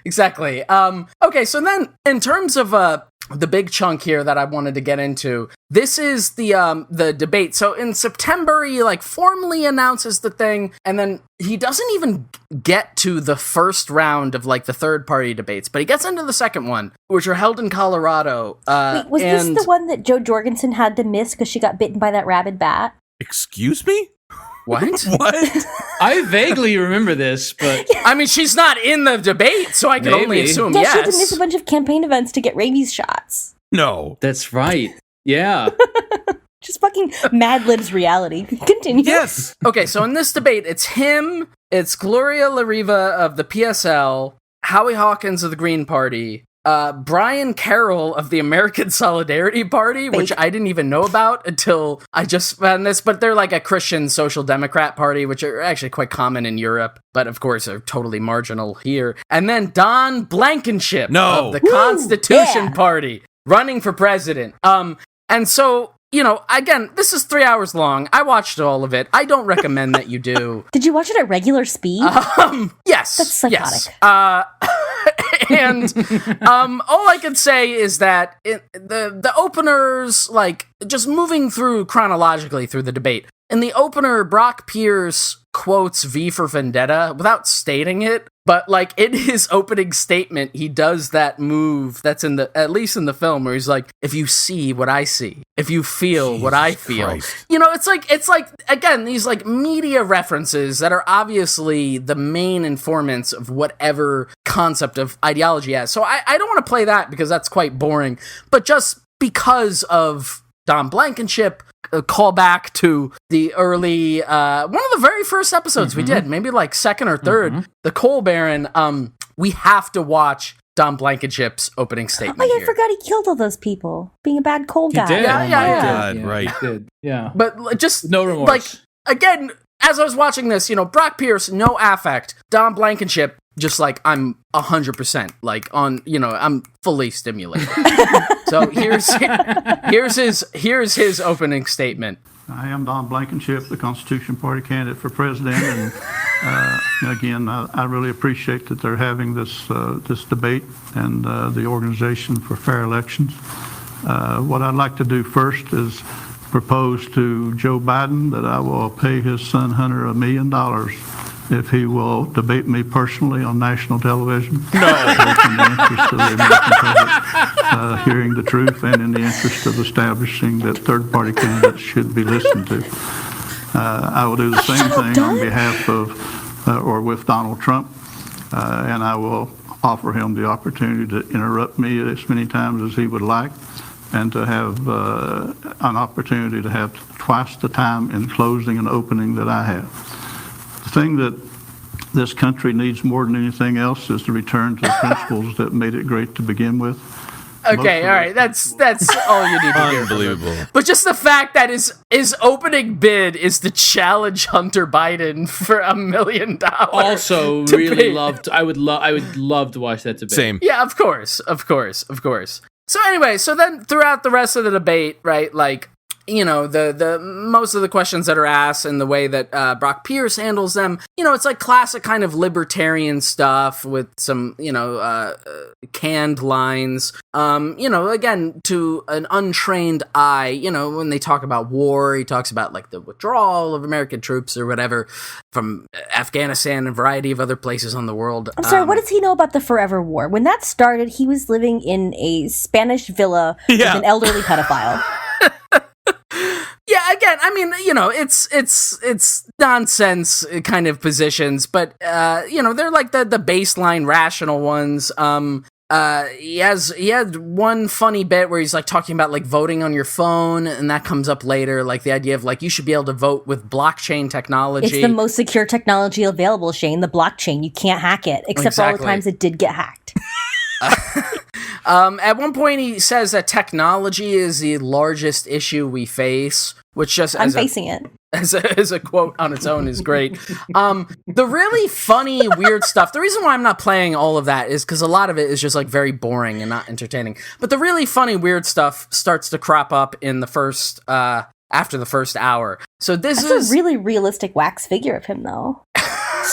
Exactly. Okay, so then in terms of the big chunk here that I wanted to get into, this is the debate. So in September, he like formally announces the thing, and then he doesn't even get to the first round of like the third party debates, but he gets into the second one, which are held in Colorado. Wait, was this the one that Jo Jorgensen had to miss because she got bitten by that rabid bat? Excuse me? What? What? I vaguely remember this, but I mean, she's not in the debate, so I can only assume Yeah, yes. she had to miss a bunch of campaign events to get rabies shots. No. That's right. Yeah. Just fucking Mad Libs reality. Continue. Yes. Okay, so in this debate, it's him, it's Gloria La Riva of the PSL, Howie Hawkins of the Green Party, Brian Carroll of the American Solidarity Party, which I didn't even know about until I just found this, but they're like a Christian social democrat party, which are actually quite common in Europe, but of course are totally marginal here. And then Don Blankenship of the Constitution Party, running for president. And so, again, this is 3 hours long. I watched all of it. I don't recommend that you do. Did you watch it at regular speed? Yes. That's psychotic. Yes. And all I can say is that the openers, like, just moving through chronologically through the debate. In the opener, Brock Pierce quotes V for Vendetta without stating it, but like in his opening statement, he does that move that's at least in the film, where he's like, if you see what I see, if you feel what I feel. Christ. It's like again, these like media references that are obviously the main informants of whatever concept of ideology has. So I don't want to play that because that's quite boring, but just because of Don Blankenship, a callback to the early, one of the very first episodes we did, maybe like second or third, the Coal Baron, we have to watch Don Blankenship's opening statement. Oh, yeah, I forgot he killed all those people, being a bad coal guy. Did. Yeah. God, right. He did. Yeah. But just, no remorse. like, again, as I was watching this, Brock Pierce, no affect. Don Blankenship, just like, I'm 100%, like, on, I'm fully stimulated. So here's his opening statement. I am Don Blankenship, the Constitution Party candidate for president, and again, I really appreciate that they're having this debate and the Organization for Fair Elections. What I'd like to do first is propose to Joe Biden that I will pay his son Hunter $1 million if he will debate me personally on national television. No. In the interest of the American public hearing the truth, and in the interest of establishing that third-party candidates should be listened to. I will do the same thing on behalf of, or with Donald Trump, and I will offer him the opportunity to interrupt me as many times as he would like, and to have an opportunity to have twice the time in closing and opening that I have. The thing that this country needs more than anything else is to return to the principles that made it great to begin with. Okay, all right, that's all you need to hear. Unbelievable. But just the fact that his opening bid is to challenge Hunter Biden for $1 million. Also, really loved. I would love to watch that debate. Same. Yeah, of course. So anyway, so then throughout the rest of the debate, right, like, the most of the questions that are asked and the way that Brock Pierce handles them, it's like classic kind of libertarian stuff with some, canned lines. Again, to an untrained eye, when they talk about war, he talks about like the withdrawal of American troops or whatever from Afghanistan and a variety of other places on the world. I'm sorry, what does he know about the Forever War? When that started, he was living in a Spanish villa with an elderly pedophile. Yeah, again, I mean, it's nonsense kind of positions, but they're like the baseline rational ones. he had one funny bit where he's like talking about like voting on your phone, and that comes up later, like the idea of like you should be able to vote with blockchain technology. It's the most secure technology available, Shane. The blockchain, you can't hack it, except for all the times it did get hacked. At one point, he says that technology is the largest issue we face, which just I'm facing it. As a quote on its own is great. The really funny, weird stuff. The reason why I'm not playing all of that is because a lot of it is just like very boring and not entertaining. But the really funny, weird stuff starts to crop up in the first after the first hour. So this is a really realistic wax figure of him, though.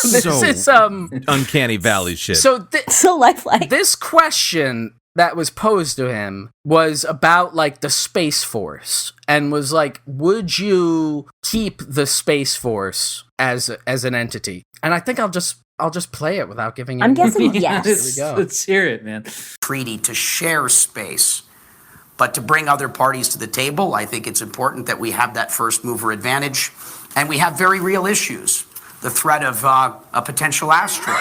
This is uncanny valley shit. So so lifelike. This question that was posed to him was about like the Space Force, and was like, would you keep the Space Force as an entity? And I think I'll just play it without giving you. I'm guessing yes. Here we go. Let's hear it, man. Treaty to share space, but to bring other parties to the table, I think it's important that we have that first mover advantage, and we have very real issues. The threat of a potential asteroid.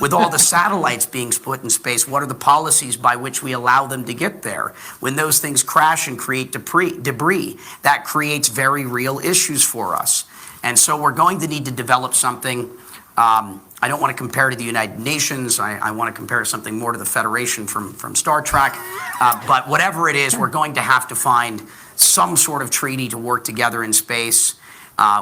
With all the satellites being put in space, what are the policies by which we allow them to get there? When those things crash and create debris, that creates very real issues for us. And so we're going to need to develop something. I don't want to compare to the United Nations. I want to compare something more to the Federation from Star Trek. But whatever it is, we're going to have to find some sort of treaty to work together in space.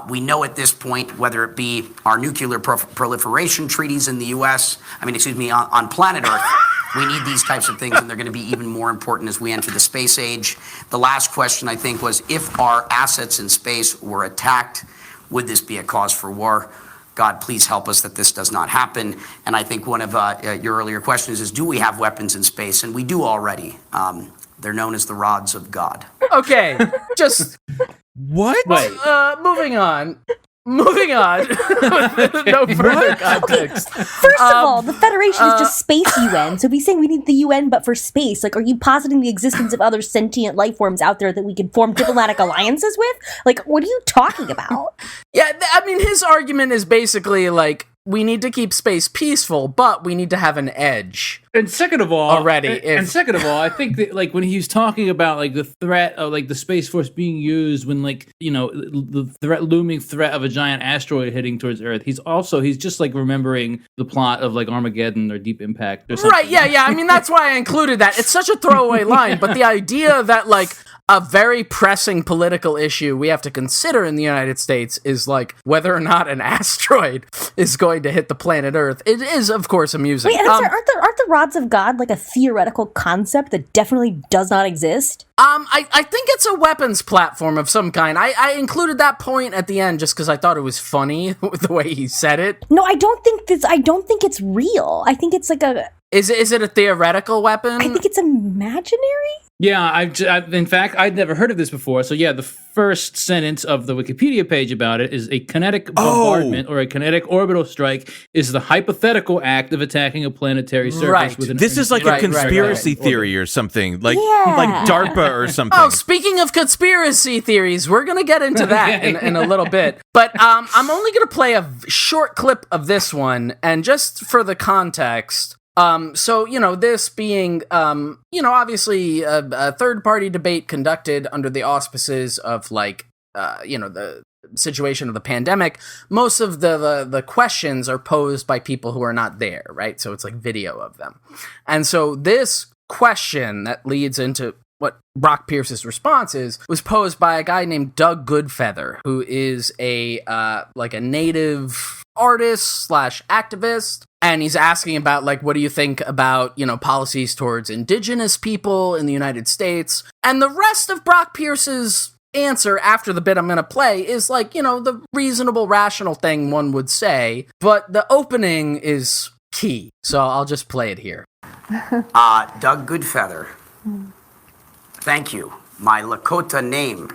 We know at this point, whether it be our nuclear proliferation treaties in the U.S., on planet Earth, we need these types of things, and they're going to be even more important as we enter the space age. The last question, I think, was if our assets in space were attacked, would this be a cause for war? God, please help us that this does not happen. And I think one of your earlier questions is, do we have weapons in space? And we do already. They're known as the rods of God. Okay, just... What? Wait. Moving on. No further context. First of all, the Federation is just space UN. So if he's saying we need the UN but for space, like, are you positing the existence of other sentient life forms out there that we can form diplomatic alliances with? Like, what are you talking about? Yeah, his argument is basically like, we need to keep space peaceful, but we need to have an edge. And second of all, I think that, like, when he's talking about like the threat of like the Space Force being used when, like, you know, the looming threat of a giant asteroid hitting towards Earth, he's just like remembering the plot of like Armageddon or Deep Impact or something. Right? Yeah. I mean, that's why I included that. It's such a throwaway line, but the idea that like a very pressing political issue we have to consider in the United States is like whether or not an asteroid is going to hit the planet Earth. It is, of course, amusing. Wait, aren't the rods of God like a theoretical concept that definitely does not exist? I think it's a weapons platform of some kind. I included that point at the end just because I thought it was funny the way he said it. No, I don't think it's real. I think it's like a... Is it a theoretical weapon? I think it's imaginary. Yeah, in fact, I'd never heard of this before. So yeah, the first sentence of the Wikipedia page about it is a kinetic bombardment or a kinetic orbital strike is the hypothetical act of attacking a planetary surface with an... This is like a conspiracy theory or something, like DARPA or something. Oh, speaking of conspiracy theories, we're going to get into that in a little bit. But I'm only going to play a short clip of this one, and just for the context... So, you know, this being, obviously a third-party debate conducted under the auspices of, like, the situation of the pandemic, most of the questions are posed by people who are not there, right? So it's like video of them. And so this question that leads into what Brock Pierce's response is was posed by a guy named Doug Goodfeather, who is a native artist / activist. And he's asking about, like, what do you think about, policies towards indigenous people in the United States? And the rest of Brock Pierce's answer after the bit I'm going to play is, like, the reasonable, rational thing one would say. But the opening is key. So I'll just play it here. Doug Goodfeather. Thank you. My Lakota name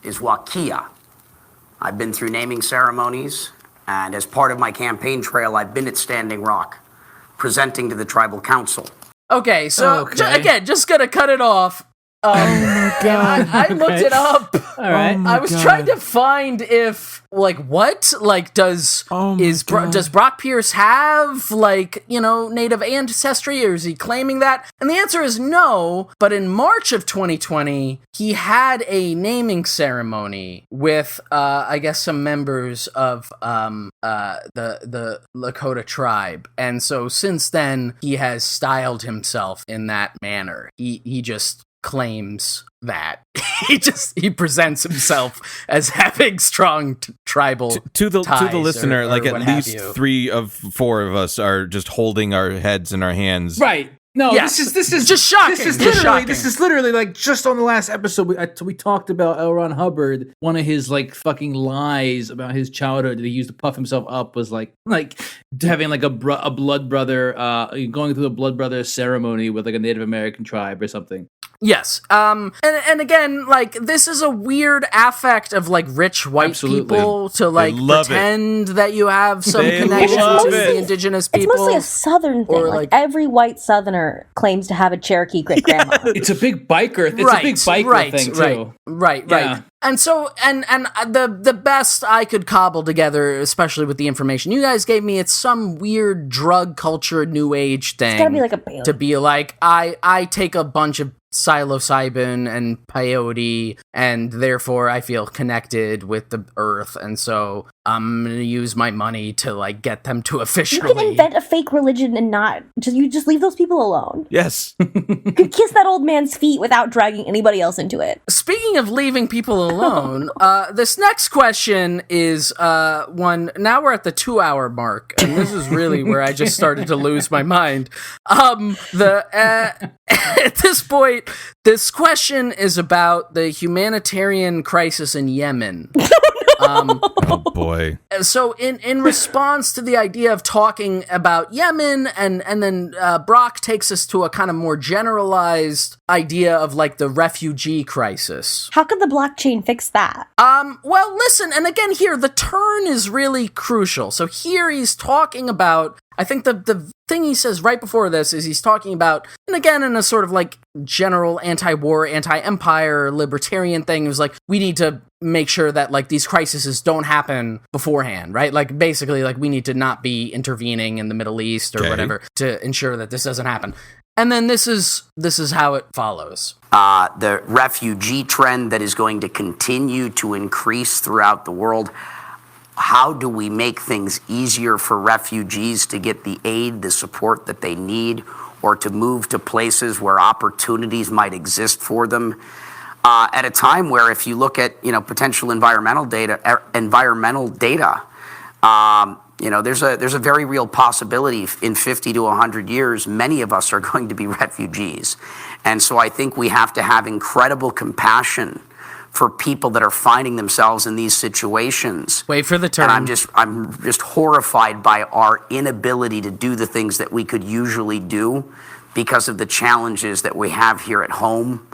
is Wakia. I've been through naming ceremonies. And as part of my campaign trail, I've been at Standing Rock, presenting to the Tribal Council. Okay, so again, just gonna cut it off. Oh my god! I looked it up. All right. I was trying to find if does Brock Pierce have native ancestry, or is he claiming that? And the answer is no. But in March of 2020, he had a naming ceremony with I guess some members of the Lakota tribe, and so since then he has styled himself in that manner. He just claims that he presents himself as having strong tribal to the ties listener, or like at what have least you. 3 of 4 of us are just holding our heads in our hands. Right. No, Yes. this is just shocking. This is literally like just on the last episode we talked about L. Ron Hubbard. One of his like fucking lies about his childhood that he used to puff himself up was like having like a blood brother, going through a blood brother ceremony with like a Native American tribe or something. Yes. And again, like, this is a weird affect of like rich white people to like pretend that you have some connection to the indigenous people. It's mostly a southern thing. Or, like every white southerner claims to have a Cherokee great grandma. It's a big biker. It's a big biker thing too. Right. Yeah. And so, and the best I could cobble together, especially with the information you guys gave me, it's some weird drug culture, new age thing. It's gotta be like a Bailey. To be like, I take a bunch of psilocybin and peyote, and therefore I feel connected with the earth, and so I'm gonna use my money to like get them to officially. You can invent a fake religion and not just leave those people alone. Yes. You could kiss that old man's feet without dragging anybody else into it. Speaking of leaving people alone, this next question is one. Now we're at the 2-hour mark, and this is really where I just started to lose my mind. At this point, this question is about the humanitarian crisis in Yemen. Oh boy. So in response to the idea of talking about Yemen, and then Brock takes us to a kind of more generalized idea of like the refugee crisis. How could the blockchain fix that? Well, listen, and again here, the turn is really crucial. So here he's talking about, I think the thing he says right before this is he's talking about, and again in a sort of like general anti-war, anti-empire, libertarian thing, it was like, we need to make sure that like these crises don't happen beforehand, right? Like basically like we need to not be intervening in the Middle East or whatever to ensure that this doesn't happen. And then this is how it follows. The refugee trend that is going to continue to increase throughout the world. How do we make things easier for refugees to get the aid, the support that they need, or to move to places where opportunities might exist for them? At a time where, if you look at potential environmental data, there's a very real possibility in 50 to 100 years, many of us are going to be refugees, and so I think we have to have incredible compassion for people that are finding themselves in these situations. Wait for the turn. And I'm just horrified by our inability to do the things that we could usually do because of the challenges that we have here at home.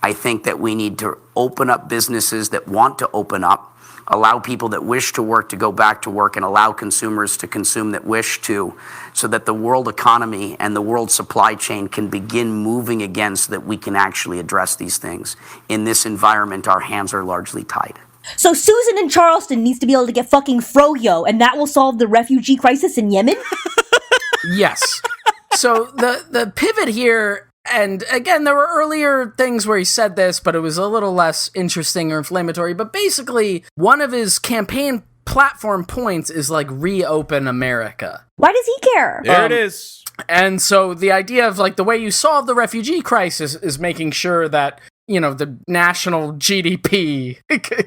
I think that we need to open up businesses that want to open up, allow people that wish to work to go back to work, and allow consumers to consume that wish to, so that the world economy and the world supply chain can begin moving again so that we can actually address these things. In this environment, our hands are largely tied. So Susan in Charleston needs to be able to get fucking froyo, and that will solve the refugee crisis in Yemen? Yes. So the pivot here, and again, there were earlier things where he said this, but it was a little less interesting or inflammatory. But basically, one of his campaign platform points is like reopen America. Why does he care? There it is. And so the idea of like the way you solve the refugee crisis is making sure that the national GDP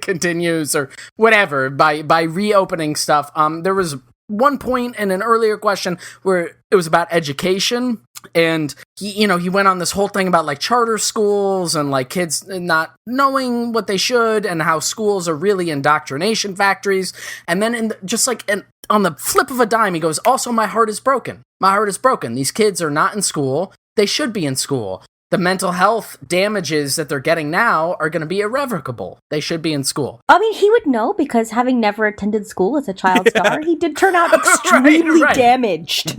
continues or whatever by reopening stuff. There was one point in an earlier question where it was about education, and he went on this whole thing about like charter schools and like kids not knowing what they should, and how schools are really indoctrination factories. And then on the flip of a dime, he goes, also, my heart is broken. My heart is broken. These kids are not in school. They should be in school. The mental health damages that they're getting now are going to be irrevocable. They should be in school. I mean, he would know, because having never attended school as a child star, he did turn out extremely damaged.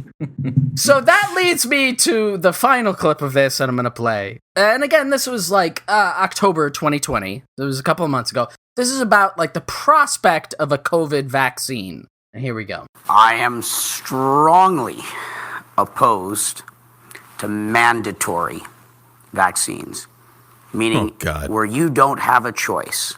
So that leads me to the final clip of this that I'm going to play. and again, this was like October 2020. It was a couple of months ago. This is about like the prospect of a COVID vaccine. And here we go. I am strongly opposed to mandatory vaccines, meaning where you don't have a choice,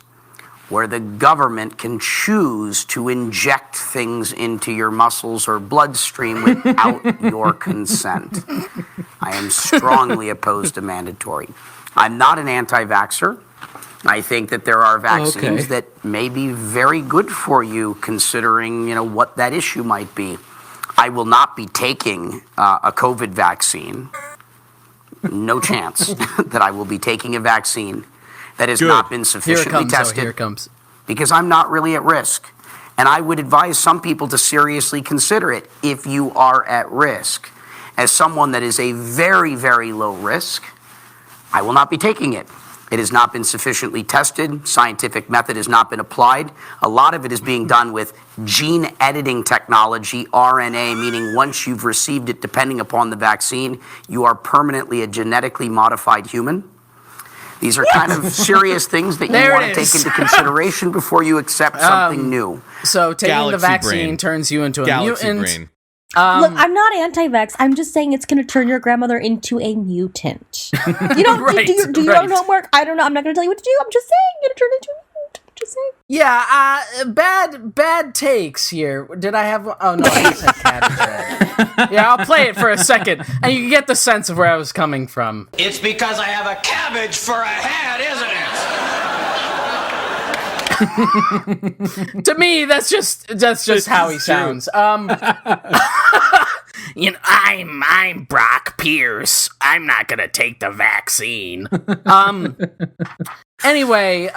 where the government can choose to inject things into your muscles or bloodstream without your consent. I am strongly opposed to mandatory. I'm not an anti-vaxxer. I think that there are vaccines that may be very good for you, considering, what that issue might be. I will not be taking a COVID vaccine. No chance that I will be taking a vaccine that has not been sufficiently tested. Here it comes. Because I'm not really at risk. And I would advise some people to seriously consider it if you are at risk. As someone that is a very, very low risk, I will not be taking it. It has not been sufficiently tested. Scientific method has not been applied. A lot of it is being done with gene editing technology, RNA, meaning once you've received it, depending upon the vaccine, you are permanently a genetically modified human. These are kind of serious things that you want to take into consideration before you accept something new. So taking the vaccine turns you into a mutant. Brain. Look, I'm not anti-vax. I'm just saying it's going to turn your grandmother into a mutant. You don't do your own homework. I don't know. I'm not going to tell you what to do. I'm just saying you're going to turn into a mutant. Just saying. Yeah. Bad takes here. Did I have? Oh no, I just had cabbage. Yeah, I'll play it for a second, and you can get the sense of where I was coming from. It's because I have a cabbage for a head, isn't it? To me, that's just how he sounds. I'm Brock Pierce. I'm not gonna take the vaccine. Anyway,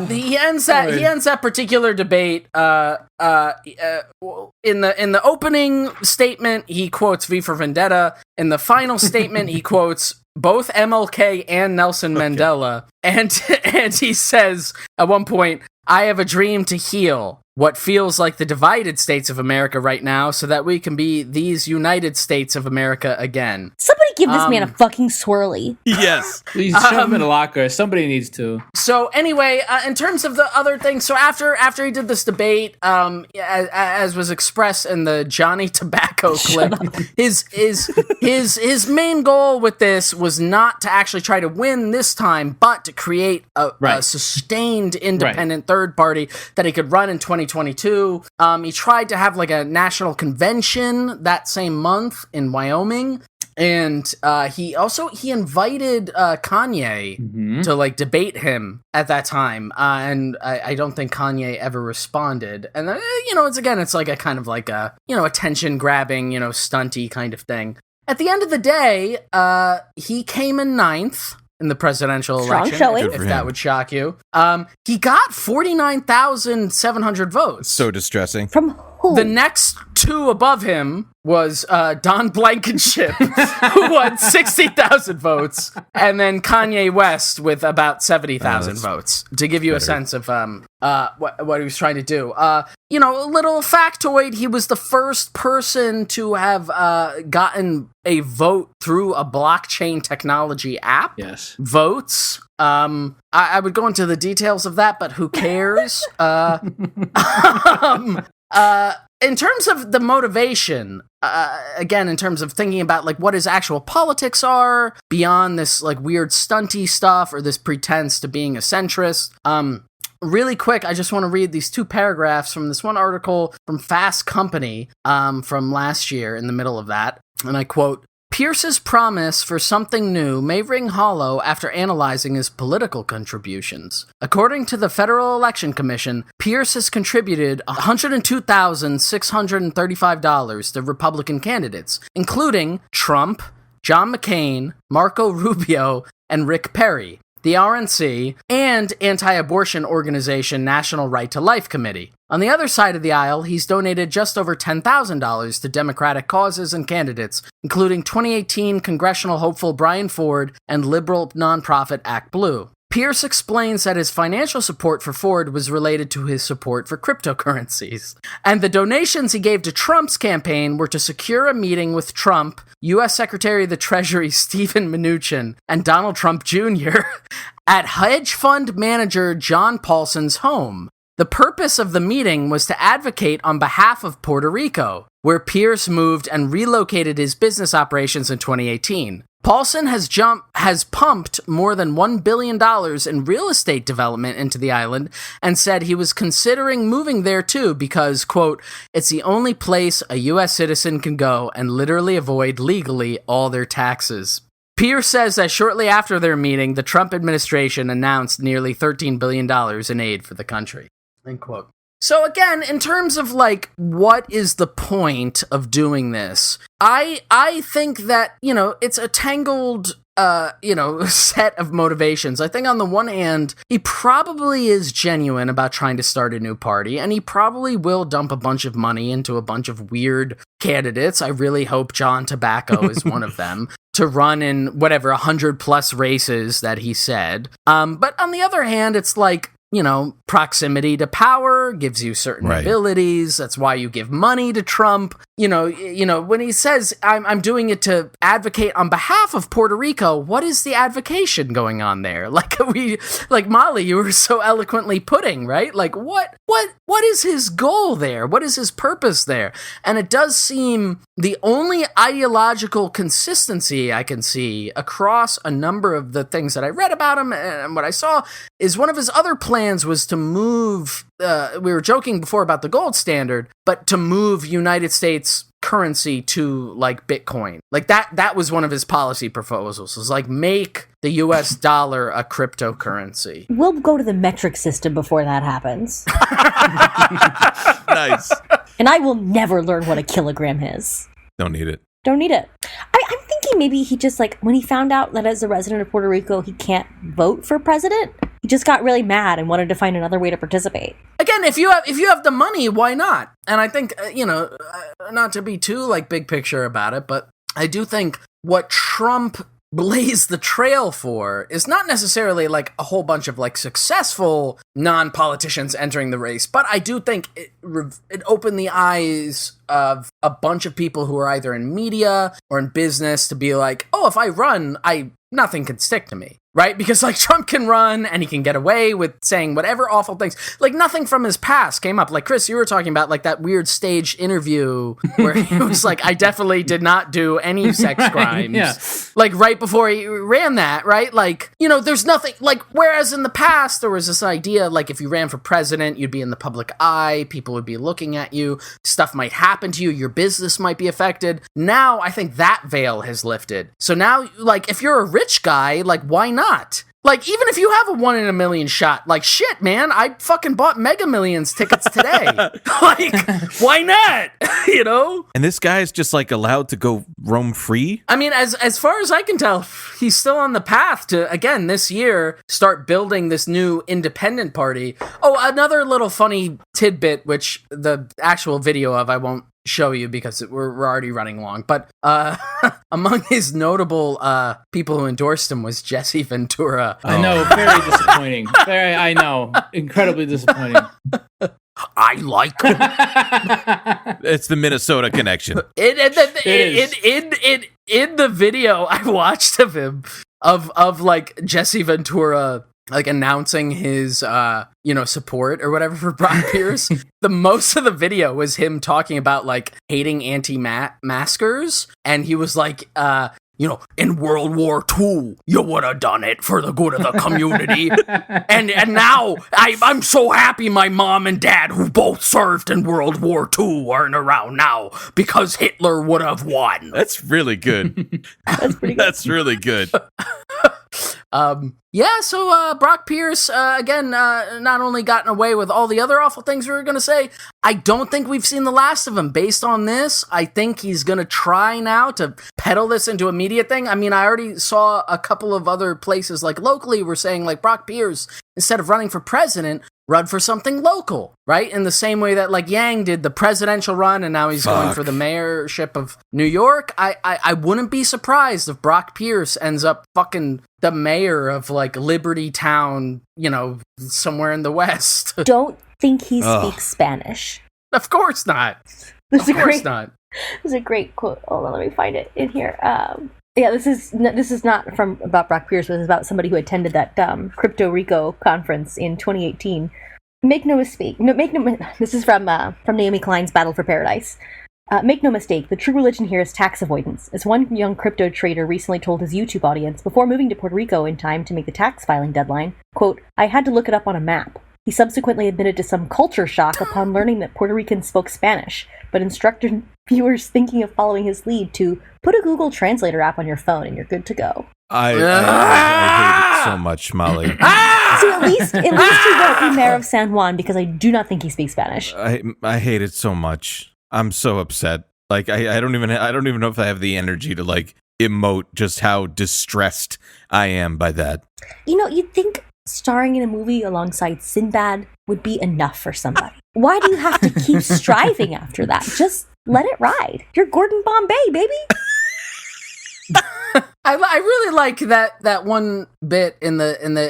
he ends that particular debate. In the opening statement, he quotes V for Vendetta. In the final statement, he quotes both MLK and Nelson Mandela, and he says at one point, "I have a dream to heal what feels like the divided states of America right now so that we can be these United States of America again." Somebody give this man a fucking swirly. Yes. Please shove him in a locker. Somebody needs to. So anyway, in terms of the other things, so after he did this debate, as was expressed in the Johnny Tobacco clip, his main goal with this was not to actually try to win this time, but to create a sustained independent third party that he could run in 2022. He tried to have like a national convention that same month in Wyoming. And he invited Kanye to like debate him at that time, and I don't think Kanye ever responded. And it's like a kind of like a attention grabbing stunty kind of thing. At the end of the day, he came in 9th in the presidential election. If that would shock you, he got 49,700 votes. So distressing. From who? The next two above him was Don Blankenship, who won 60,000 votes, and then Kanye West with about 70,000 votes, to give you a sense of what he was trying to do. A little factoid, he was the first person to have gotten a vote through a blockchain technology app. Yes. Votes. I would go into the details of that, but who cares? In terms of the motivation, again, in terms of thinking about like what his actual politics are beyond this like weird stunty stuff or this pretense to being a centrist, really quick, I just want to read these two paragraphs from this one article from Fast Company from last year in the middle of that, and I quote, "Pierce's promise for something new may ring hollow after analyzing his political contributions. According to the Federal Election Commission, Pierce has contributed $102,635 to Republican candidates, including Trump, John McCain, Marco Rubio, and Rick Perry, the RNC, and anti-abortion organization National Right to Life Committee. On the other side of the aisle, he's donated just over $10,000 to Democratic causes and candidates, including 2018 congressional hopeful Brian Ford and liberal nonprofit Act Blue. Pierce explains that his financial support for Ford was related to his support for cryptocurrencies. And the donations he gave to Trump's campaign were to secure a meeting with Trump, U.S. Secretary of the Treasury Steven Mnuchin, and Donald Trump Jr. at hedge fund manager John Paulson's home. The purpose of the meeting was to advocate on behalf of Puerto Rico, where Pierce moved and relocated his business operations in 2018. Paulson has pumped more than $1 billion in real estate development into the island and said he was considering moving there too because, quote, it's the only place a U.S. citizen can go and literally avoid legally all their taxes. Pierce says that shortly after their meeting, the Trump administration announced nearly $13 billion in aid for the country. End quote. So again, in terms of like, what is the point of doing this? I think that, it's a tangled, set of motivations. I think on the one hand, he probably is genuine about trying to start a new party, and he probably will dump a bunch of money into a bunch of weird candidates. I really hope John Tobacco is one of them, to run in whatever 100+ races that he said. But on the other hand, it's like, proximity to power gives you certain abilities. That's why you give money to Trump. When he says, I'm doing it to advocate on behalf of Puerto Rico, what is the advocation going on there? Like Molly, you were so eloquently putting, right? Like what is his goal there? What is his purpose there? And it does seem the only ideological consistency I can see across a number of the things that I read about him and what I saw is one of his other plans was to move, we were joking before about the gold standard, but to move United States currency to like Bitcoin. Like that was one of his policy proposals, was like make the US dollar a cryptocurrency. We'll go to the metric system before that happens. Nice. And I will never learn what a kilogram is. Don't need it. Don't need it. I'm thinking maybe he just like, when he found out that as a resident of Puerto Rico, he can't vote for president, he just got really mad and wanted to find another way to participate. Again, if you have the money, why not? And I think, not to be too like big picture about it, but I do think what Trump blazed the trail for is not necessarily like a whole bunch of like successful non-politicians entering the race, but I do think it opened the eyes of a bunch of people who are either in media or in business to be like, oh, if I run, nothing can stick to me. Right? Because like Trump can run and he can get away with saying whatever awful things. Like nothing from his past came up. Like Chris, you were talking about like that weird stage interview where he was like, I definitely did not do any sex crimes. Yeah. Like right before he ran that, right? Like, there's nothing like, whereas in the past there was this idea like if you ran for president, you'd be in the public eye, people would be looking at you, stuff might happen to you, your business might be affected. Now I think that veil has lifted. So now like if you're a rich guy, like why not? Like, even if you have a 1 in a million shot, like, shit, man, I fucking bought Mega Millions tickets today. Like, why not? And this guy is just, like, allowed to go roam free? I mean, as far as I can tell, he's still on the path to, again, this year, start building this new independent party. Oh, another little funny tidbit, which the actual video of I won't show you because we're already running long, but among his notable people who endorsed him was Jesse Ventura. I know, very disappointing. I know, incredibly disappointing. I like him. It's the Minnesota connection. In the video I watched of him of like Jesse Ventura like announcing his support or whatever for Brock Pierce, the most of the video was him talking about like hating anti-maskers, and he was like in World War II, you would have done it for the good of the community. and now I'm so happy my mom and dad, who both served in World War II, aren't around now because Hitler would have won. That's really good. That's pretty good. That's really good. So Brock Pierce, again, not only gotten away with all the other awful things we were going to say, I don't think we've seen the last of him. Based on this, I think he's going to try now to peddle this into a media thing. I mean, I already saw a couple of other places, like locally, were saying, like, Brock Pierce, instead of running for president, run for something local, right? In the same way that like Yang did the presidential run and now he's going for the mayorship of New York. I wouldn't be surprised if Brock Pierce ends up fucking the mayor of like Liberty Town, you know, somewhere in the West. Don't think he speaks Spanish. Of course not. This of course not. This is a great quote. Hold on, let me find it in here. Yeah, this is not about Brock Pierce, but it's about somebody who attended that Crypto Rico conference in 2018. This is from Naomi Klein's Battle for Paradise. Make no mistake, the true religion here is tax avoidance. As one young crypto trader recently told his YouTube audience before moving to Puerto Rico in time to make the tax filing deadline, quote, I had to look it up on a map. He subsequently admitted to some culture shock upon learning that Puerto Ricans spoke Spanish, but instructed viewers thinking of following his lead to put a Google Translator app on your phone and you're good to go. I hate it so much, Molly. So at least he won't be mayor of San Juan because I do not think he speaks Spanish. I hate it so much. I'm so upset. Like I don't even know if I have the energy to like emote just how distressed I am by that. You know, you'd think starring in a movie alongside Sinbad would be enough for somebody. Why do you have to keep striving after that? Just let it ride. You're Gordon Bombay, baby. I really like that one bit in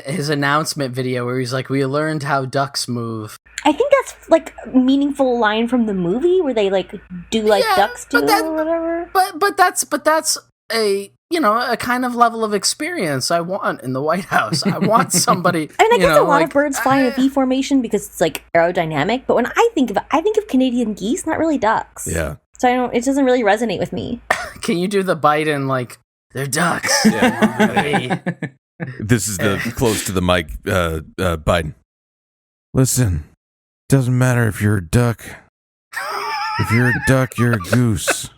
his announcement video where he's like, we learned how ducks move. I think that's like a meaningful line from the movie where they like do like ducks do or whatever. But that's a, you know, a kind of level of experience I want in the White House. I want somebody. I mean, I guess a lot of birds fly in a V formation because it's like aerodynamic. But when I think of Canadian geese, not really ducks. Yeah. So it doesn't really resonate with me. Can you do the Biden like they're ducks? Yeah. This is the close to the mic, Biden. Listen, doesn't matter if you're a duck. If you're a duck, you're a goose.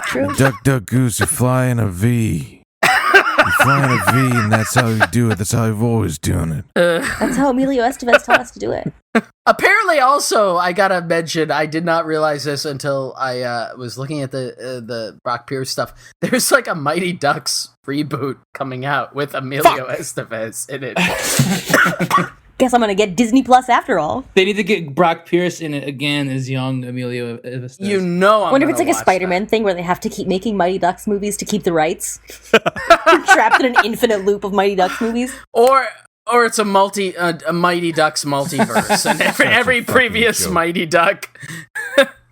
True. Duck, duck, goose, you fly in a V. You fly in a V, and that's how you do it. That's how I've always done it. That's how Emilio Estevez taught us to do it. Apparently, also, I gotta mention, I did not realize this until I was looking at the Brock Pierce stuff. There's like a Mighty Ducks reboot coming out with Emilio Estevez in it. Guess I'm gonna get Disney Plus after all. They need to get Brock Pierce in it again as young Emilio Estevez. You know, I wonder if it's like a Spider-Man thing where they have to keep making Mighty Ducks movies to keep the rights. You're trapped in an infinite loop of Mighty Ducks movies. Or it's a Mighty Ducks multiverse, and every previous joke. Mighty Duck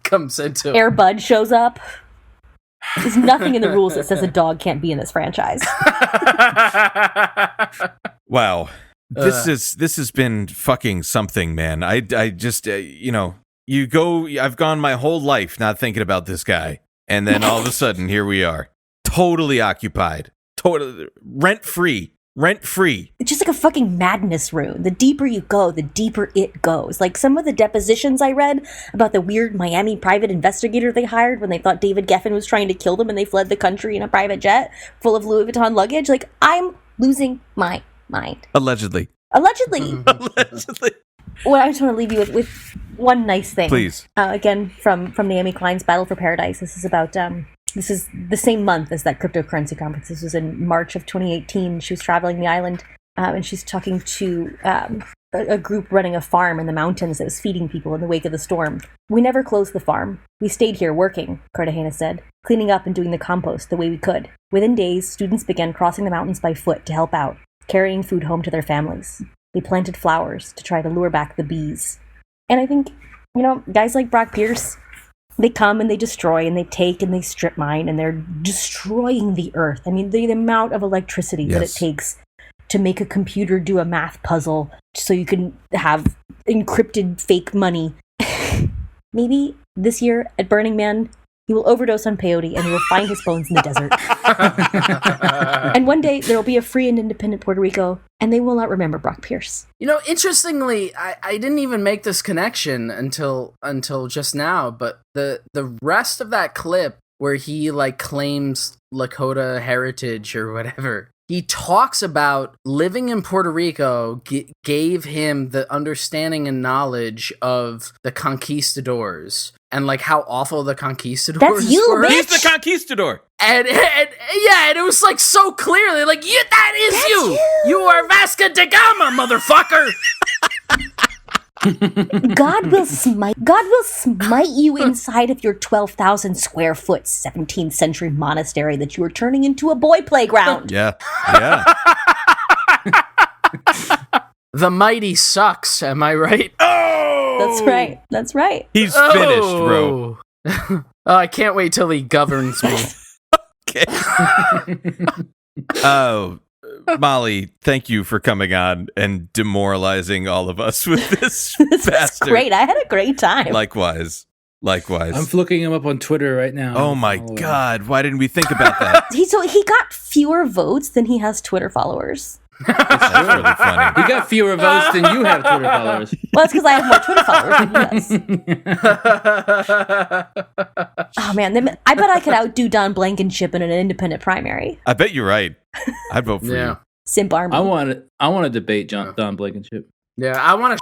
comes into Air Bud shows up. There's nothing in the rules that says a dog can't be in this franchise. Wow. This has been fucking something, man. I just I've gone my whole life not thinking about this guy, and then all of a sudden here we are, totally occupied, totally rent free. It's just like a fucking madness rune. The deeper you go, the deeper it goes. Like some of the depositions I read about the weird Miami private investigator they hired when they thought David Geffen was trying to kill them and they fled the country in a private jet full of Louis Vuitton luggage. Like, I'm losing my mind. Allegedly. Well, I just want to leave you with one nice thing. Please. Again, from Naomi Klein's Battle for Paradise. This is about, this is the same month as that cryptocurrency conference. This was in March of 2018. She was traveling the island, and she's talking to a group running a farm in the mountains that was feeding people in the wake of the storm. We never closed the farm. We stayed here working, Cartagena said, cleaning up and doing the compost the way we could. Within days, students began crossing the mountains by foot to help out, carrying food home to their families. They planted flowers to try to lure back the bees. And I think, guys like Brock Pierce, they come and they destroy and they take and they strip mine and they're destroying the earth. I mean, the amount of electricity that it takes to make a computer do a math puzzle so you can have encrypted fake money. Maybe this year at Burning Man, he will overdose on peyote and we will find his bones in the desert. And one day there will be a free and independent Puerto Rico and they will not remember Brock Pierce. Interestingly, I didn't even make this connection until just now, but the rest of that clip where he like claims Lakota heritage or whatever, he talks about living in Puerto Rico gave him the understanding and knowledge of the conquistadors and like how awful the conquistadors That's you, were. bitch. He's the conquistador. And it was like so clearly like, yeah, that is you. You are Vasco da Gama, motherfucker. God will smite you inside of your 12,000 square foot 17th century monastery that you are turning into a boy playground. Yeah. The mighty sucks, am I right? Oh! That's right. He's finished, bro. Oh, I can't wait till he governs me. Okay. Oh, Molly, thank you for coming on and demoralizing all of us with this. This was bastard. great. I had a great time. Likewise. I'm looking him up on Twitter right now. Oh my God! Why didn't we think about that? He got fewer votes than he has Twitter followers. That's really funny. He got fewer votes than you have Twitter followers. Well, that's because I have more Twitter followers than he does. Oh man, I bet I could outdo Don Blankenship in an independent primary. I bet you're right. I'd vote for you. Simp Army. I want to debate Don Blankenship. Yeah, I want to.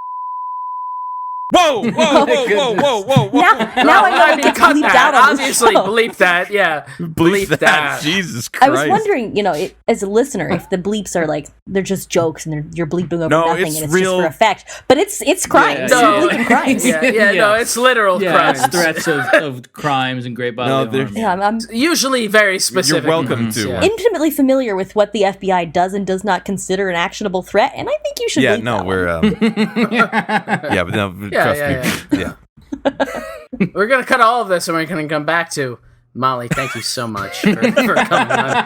Whoa! Now I know it gets cut bleeped that. out on this Obviously, show. bleep that. Yeah, Bleep that. Jesus Christ! I was wondering, as a listener, if the bleeps are like they're just jokes and you're bleeping over nothing it's and it's real... just for effect. But it's crimes. Yeah, You're bleeping crimes. No, it's literal crimes. It's threats of crimes and great bodily harm. Yeah, I'm usually very specific. You're welcome to. intimately familiar with what the FBI does and does not consider an actionable threat, and I think you should. Yeah, bleep no, that we're. Yeah, but no, trust me. Yeah. We're gonna cut all of this, and we're gonna come back to Molly. Thank you so much for coming on.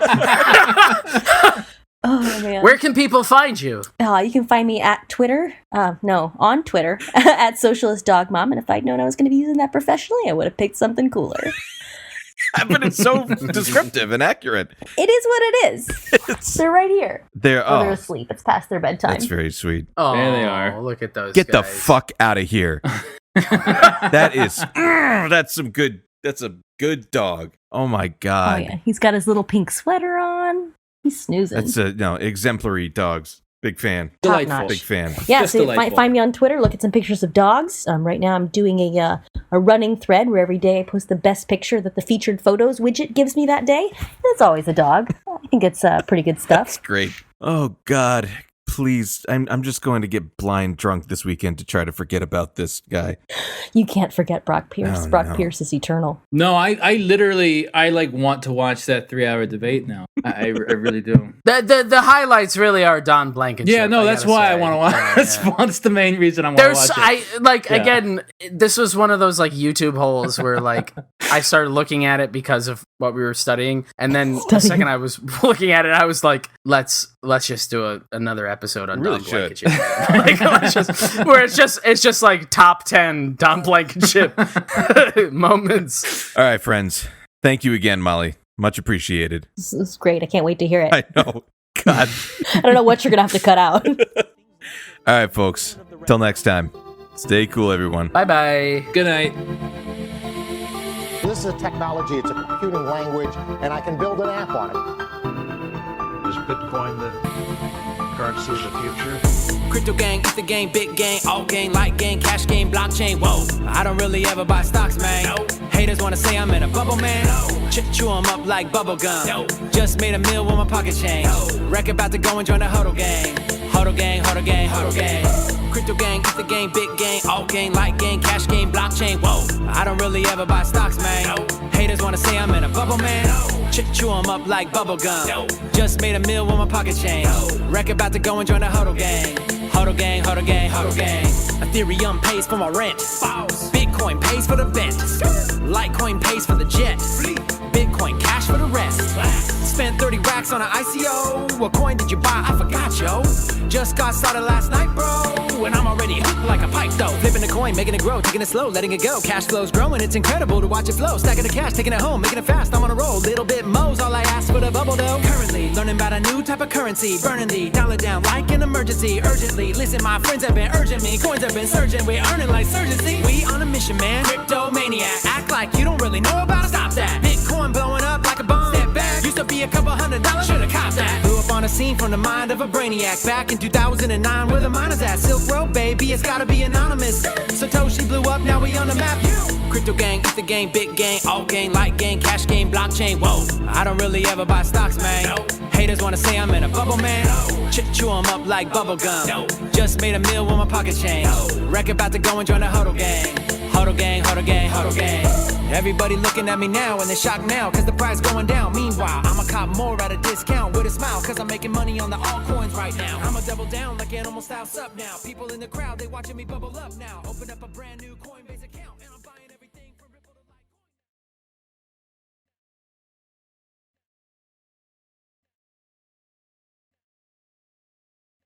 Oh man. Where can people find you? You can find me at Twitter. On Twitter at Socialist Dog Mom. And if I'd known I was going to be using that professionally, I would have picked something cooler. But it's so descriptive and accurate. It is what it is. They're right here. They're asleep. It's past their bedtime. That's very sweet. Oh, there they are. Look at those. Get the guys. fuck out of here. That's some good. That's a good dog. Oh my God. Oh yeah, he's got his little pink sweater on. He's snoozing. That's exemplary dogs. Big fan. Delightful. Big fan. Yeah, Just so delightful. find me on Twitter. Look at some pictures of dogs. Right now, I'm doing a running thread where every day I post the best picture that the featured photos widget gives me that day. And it's always a dog. I think it's pretty good stuff. That's great. Oh God. Please, I'm just going to get blind drunk this weekend to try to forget about this guy. You can't forget Brock Pierce. Oh, Brock no. Pierce is eternal. No, I literally want to watch that 3-hour debate now. I really do. The highlights really are Don Blankenship. Yeah, no, that's why I want to watch. That's the main reason I want to watch it. Again, this was one of those like YouTube holes where like I started looking at it because of what we were studying, and then the second I was looking at it, I was like, let's just do another episode on Really Don Blankenship. Like, where it's just like top 10 Don Blankenship moments. All right, friends. Thank you again, Molly. Much appreciated. This is great. I can't wait to hear it. I know. God. I don't know what you're going to have to cut out. All right, folks. Till next time. Stay cool, everyone. Bye-bye. Good night. This is a technology, it's a computing language, and I can build an app on it. Is Bitcoin the currency of the future? Crypto gang, it's the game, big game, alt game, light game, cash game, blockchain. Whoa, I don't really ever buy stocks, man. No. Haters wanna say I'm in a bubble, man. No. Chew 'em up like bubble gum. No. Just made a meal with my pocket change. No. Wreck about to go and join the hodl gang. Hodl gang, hodl gang, hodl gang. Crypto gang, it's the game, big game, alt game, light game, cash game, blockchain. Whoa, I don't really ever buy stocks, man. No. Haters wanna say I'm in a bubble, man. No. Chew 'em up like bubble gum. No. Just made a meal with my pocket change. No. Wreck about to go and join the hodl gang. Hodl gang, hodl gang, hodl gang. Ethereum pays for my rent. Bitcoin pays for the vent. Litecoin pays for the jet. Bitcoin cash for the rest. Spent 30 racks on an ICO. What coin did you buy? I forgot, yo. Just got started last night, bro. And I'm already hooked like a pipe, though. Flipping a coin, making it grow, taking it slow, letting it go. Cash flow's growing, it's incredible to watch it flow. Stacking the cash, taking it home, making it fast. I'm on a roll. Little bit mo's all I ask for the bubble, though. Currently, learning about a new type of currency. Burning the dollar down like an emergency. Urgently, listen, my friends have been urging me. Coins have been surging, we're earning like surgency. We on a mission, man. Crypto maniac. Act like you don't really know about it. Stop that. Bitcoin blowing up like a bomb. Step back. Used to be a couple $100. Should've copped that. Blew up on a scene from the mind of a brainiac. Back in 2009, where the miners at. Silk Road, baby, it's gotta be anonymous. Satoshi blew up, now we on the map. Crypto gang, ether gang, big gang, alt gang, light gang, cash game, blockchain. Whoa, I don't really ever buy stocks, man. Haters wanna say I'm in a bubble, man. Chew 'em up like bubble gum. Just made a meal with my pocket change. Wreck about to go and join the huddle gang. Huddle gang, huddle gang, huddle gang. Everybody looking at me now and they're shocked now cause the price going down. Meanwhile, I'ma cop more at a discount with a smile cause I'm making money on the altcoins right now. I'ma double down like animal style sup now. People in the crowd, they watching me bubble up now. Open up a brand new Coinbase.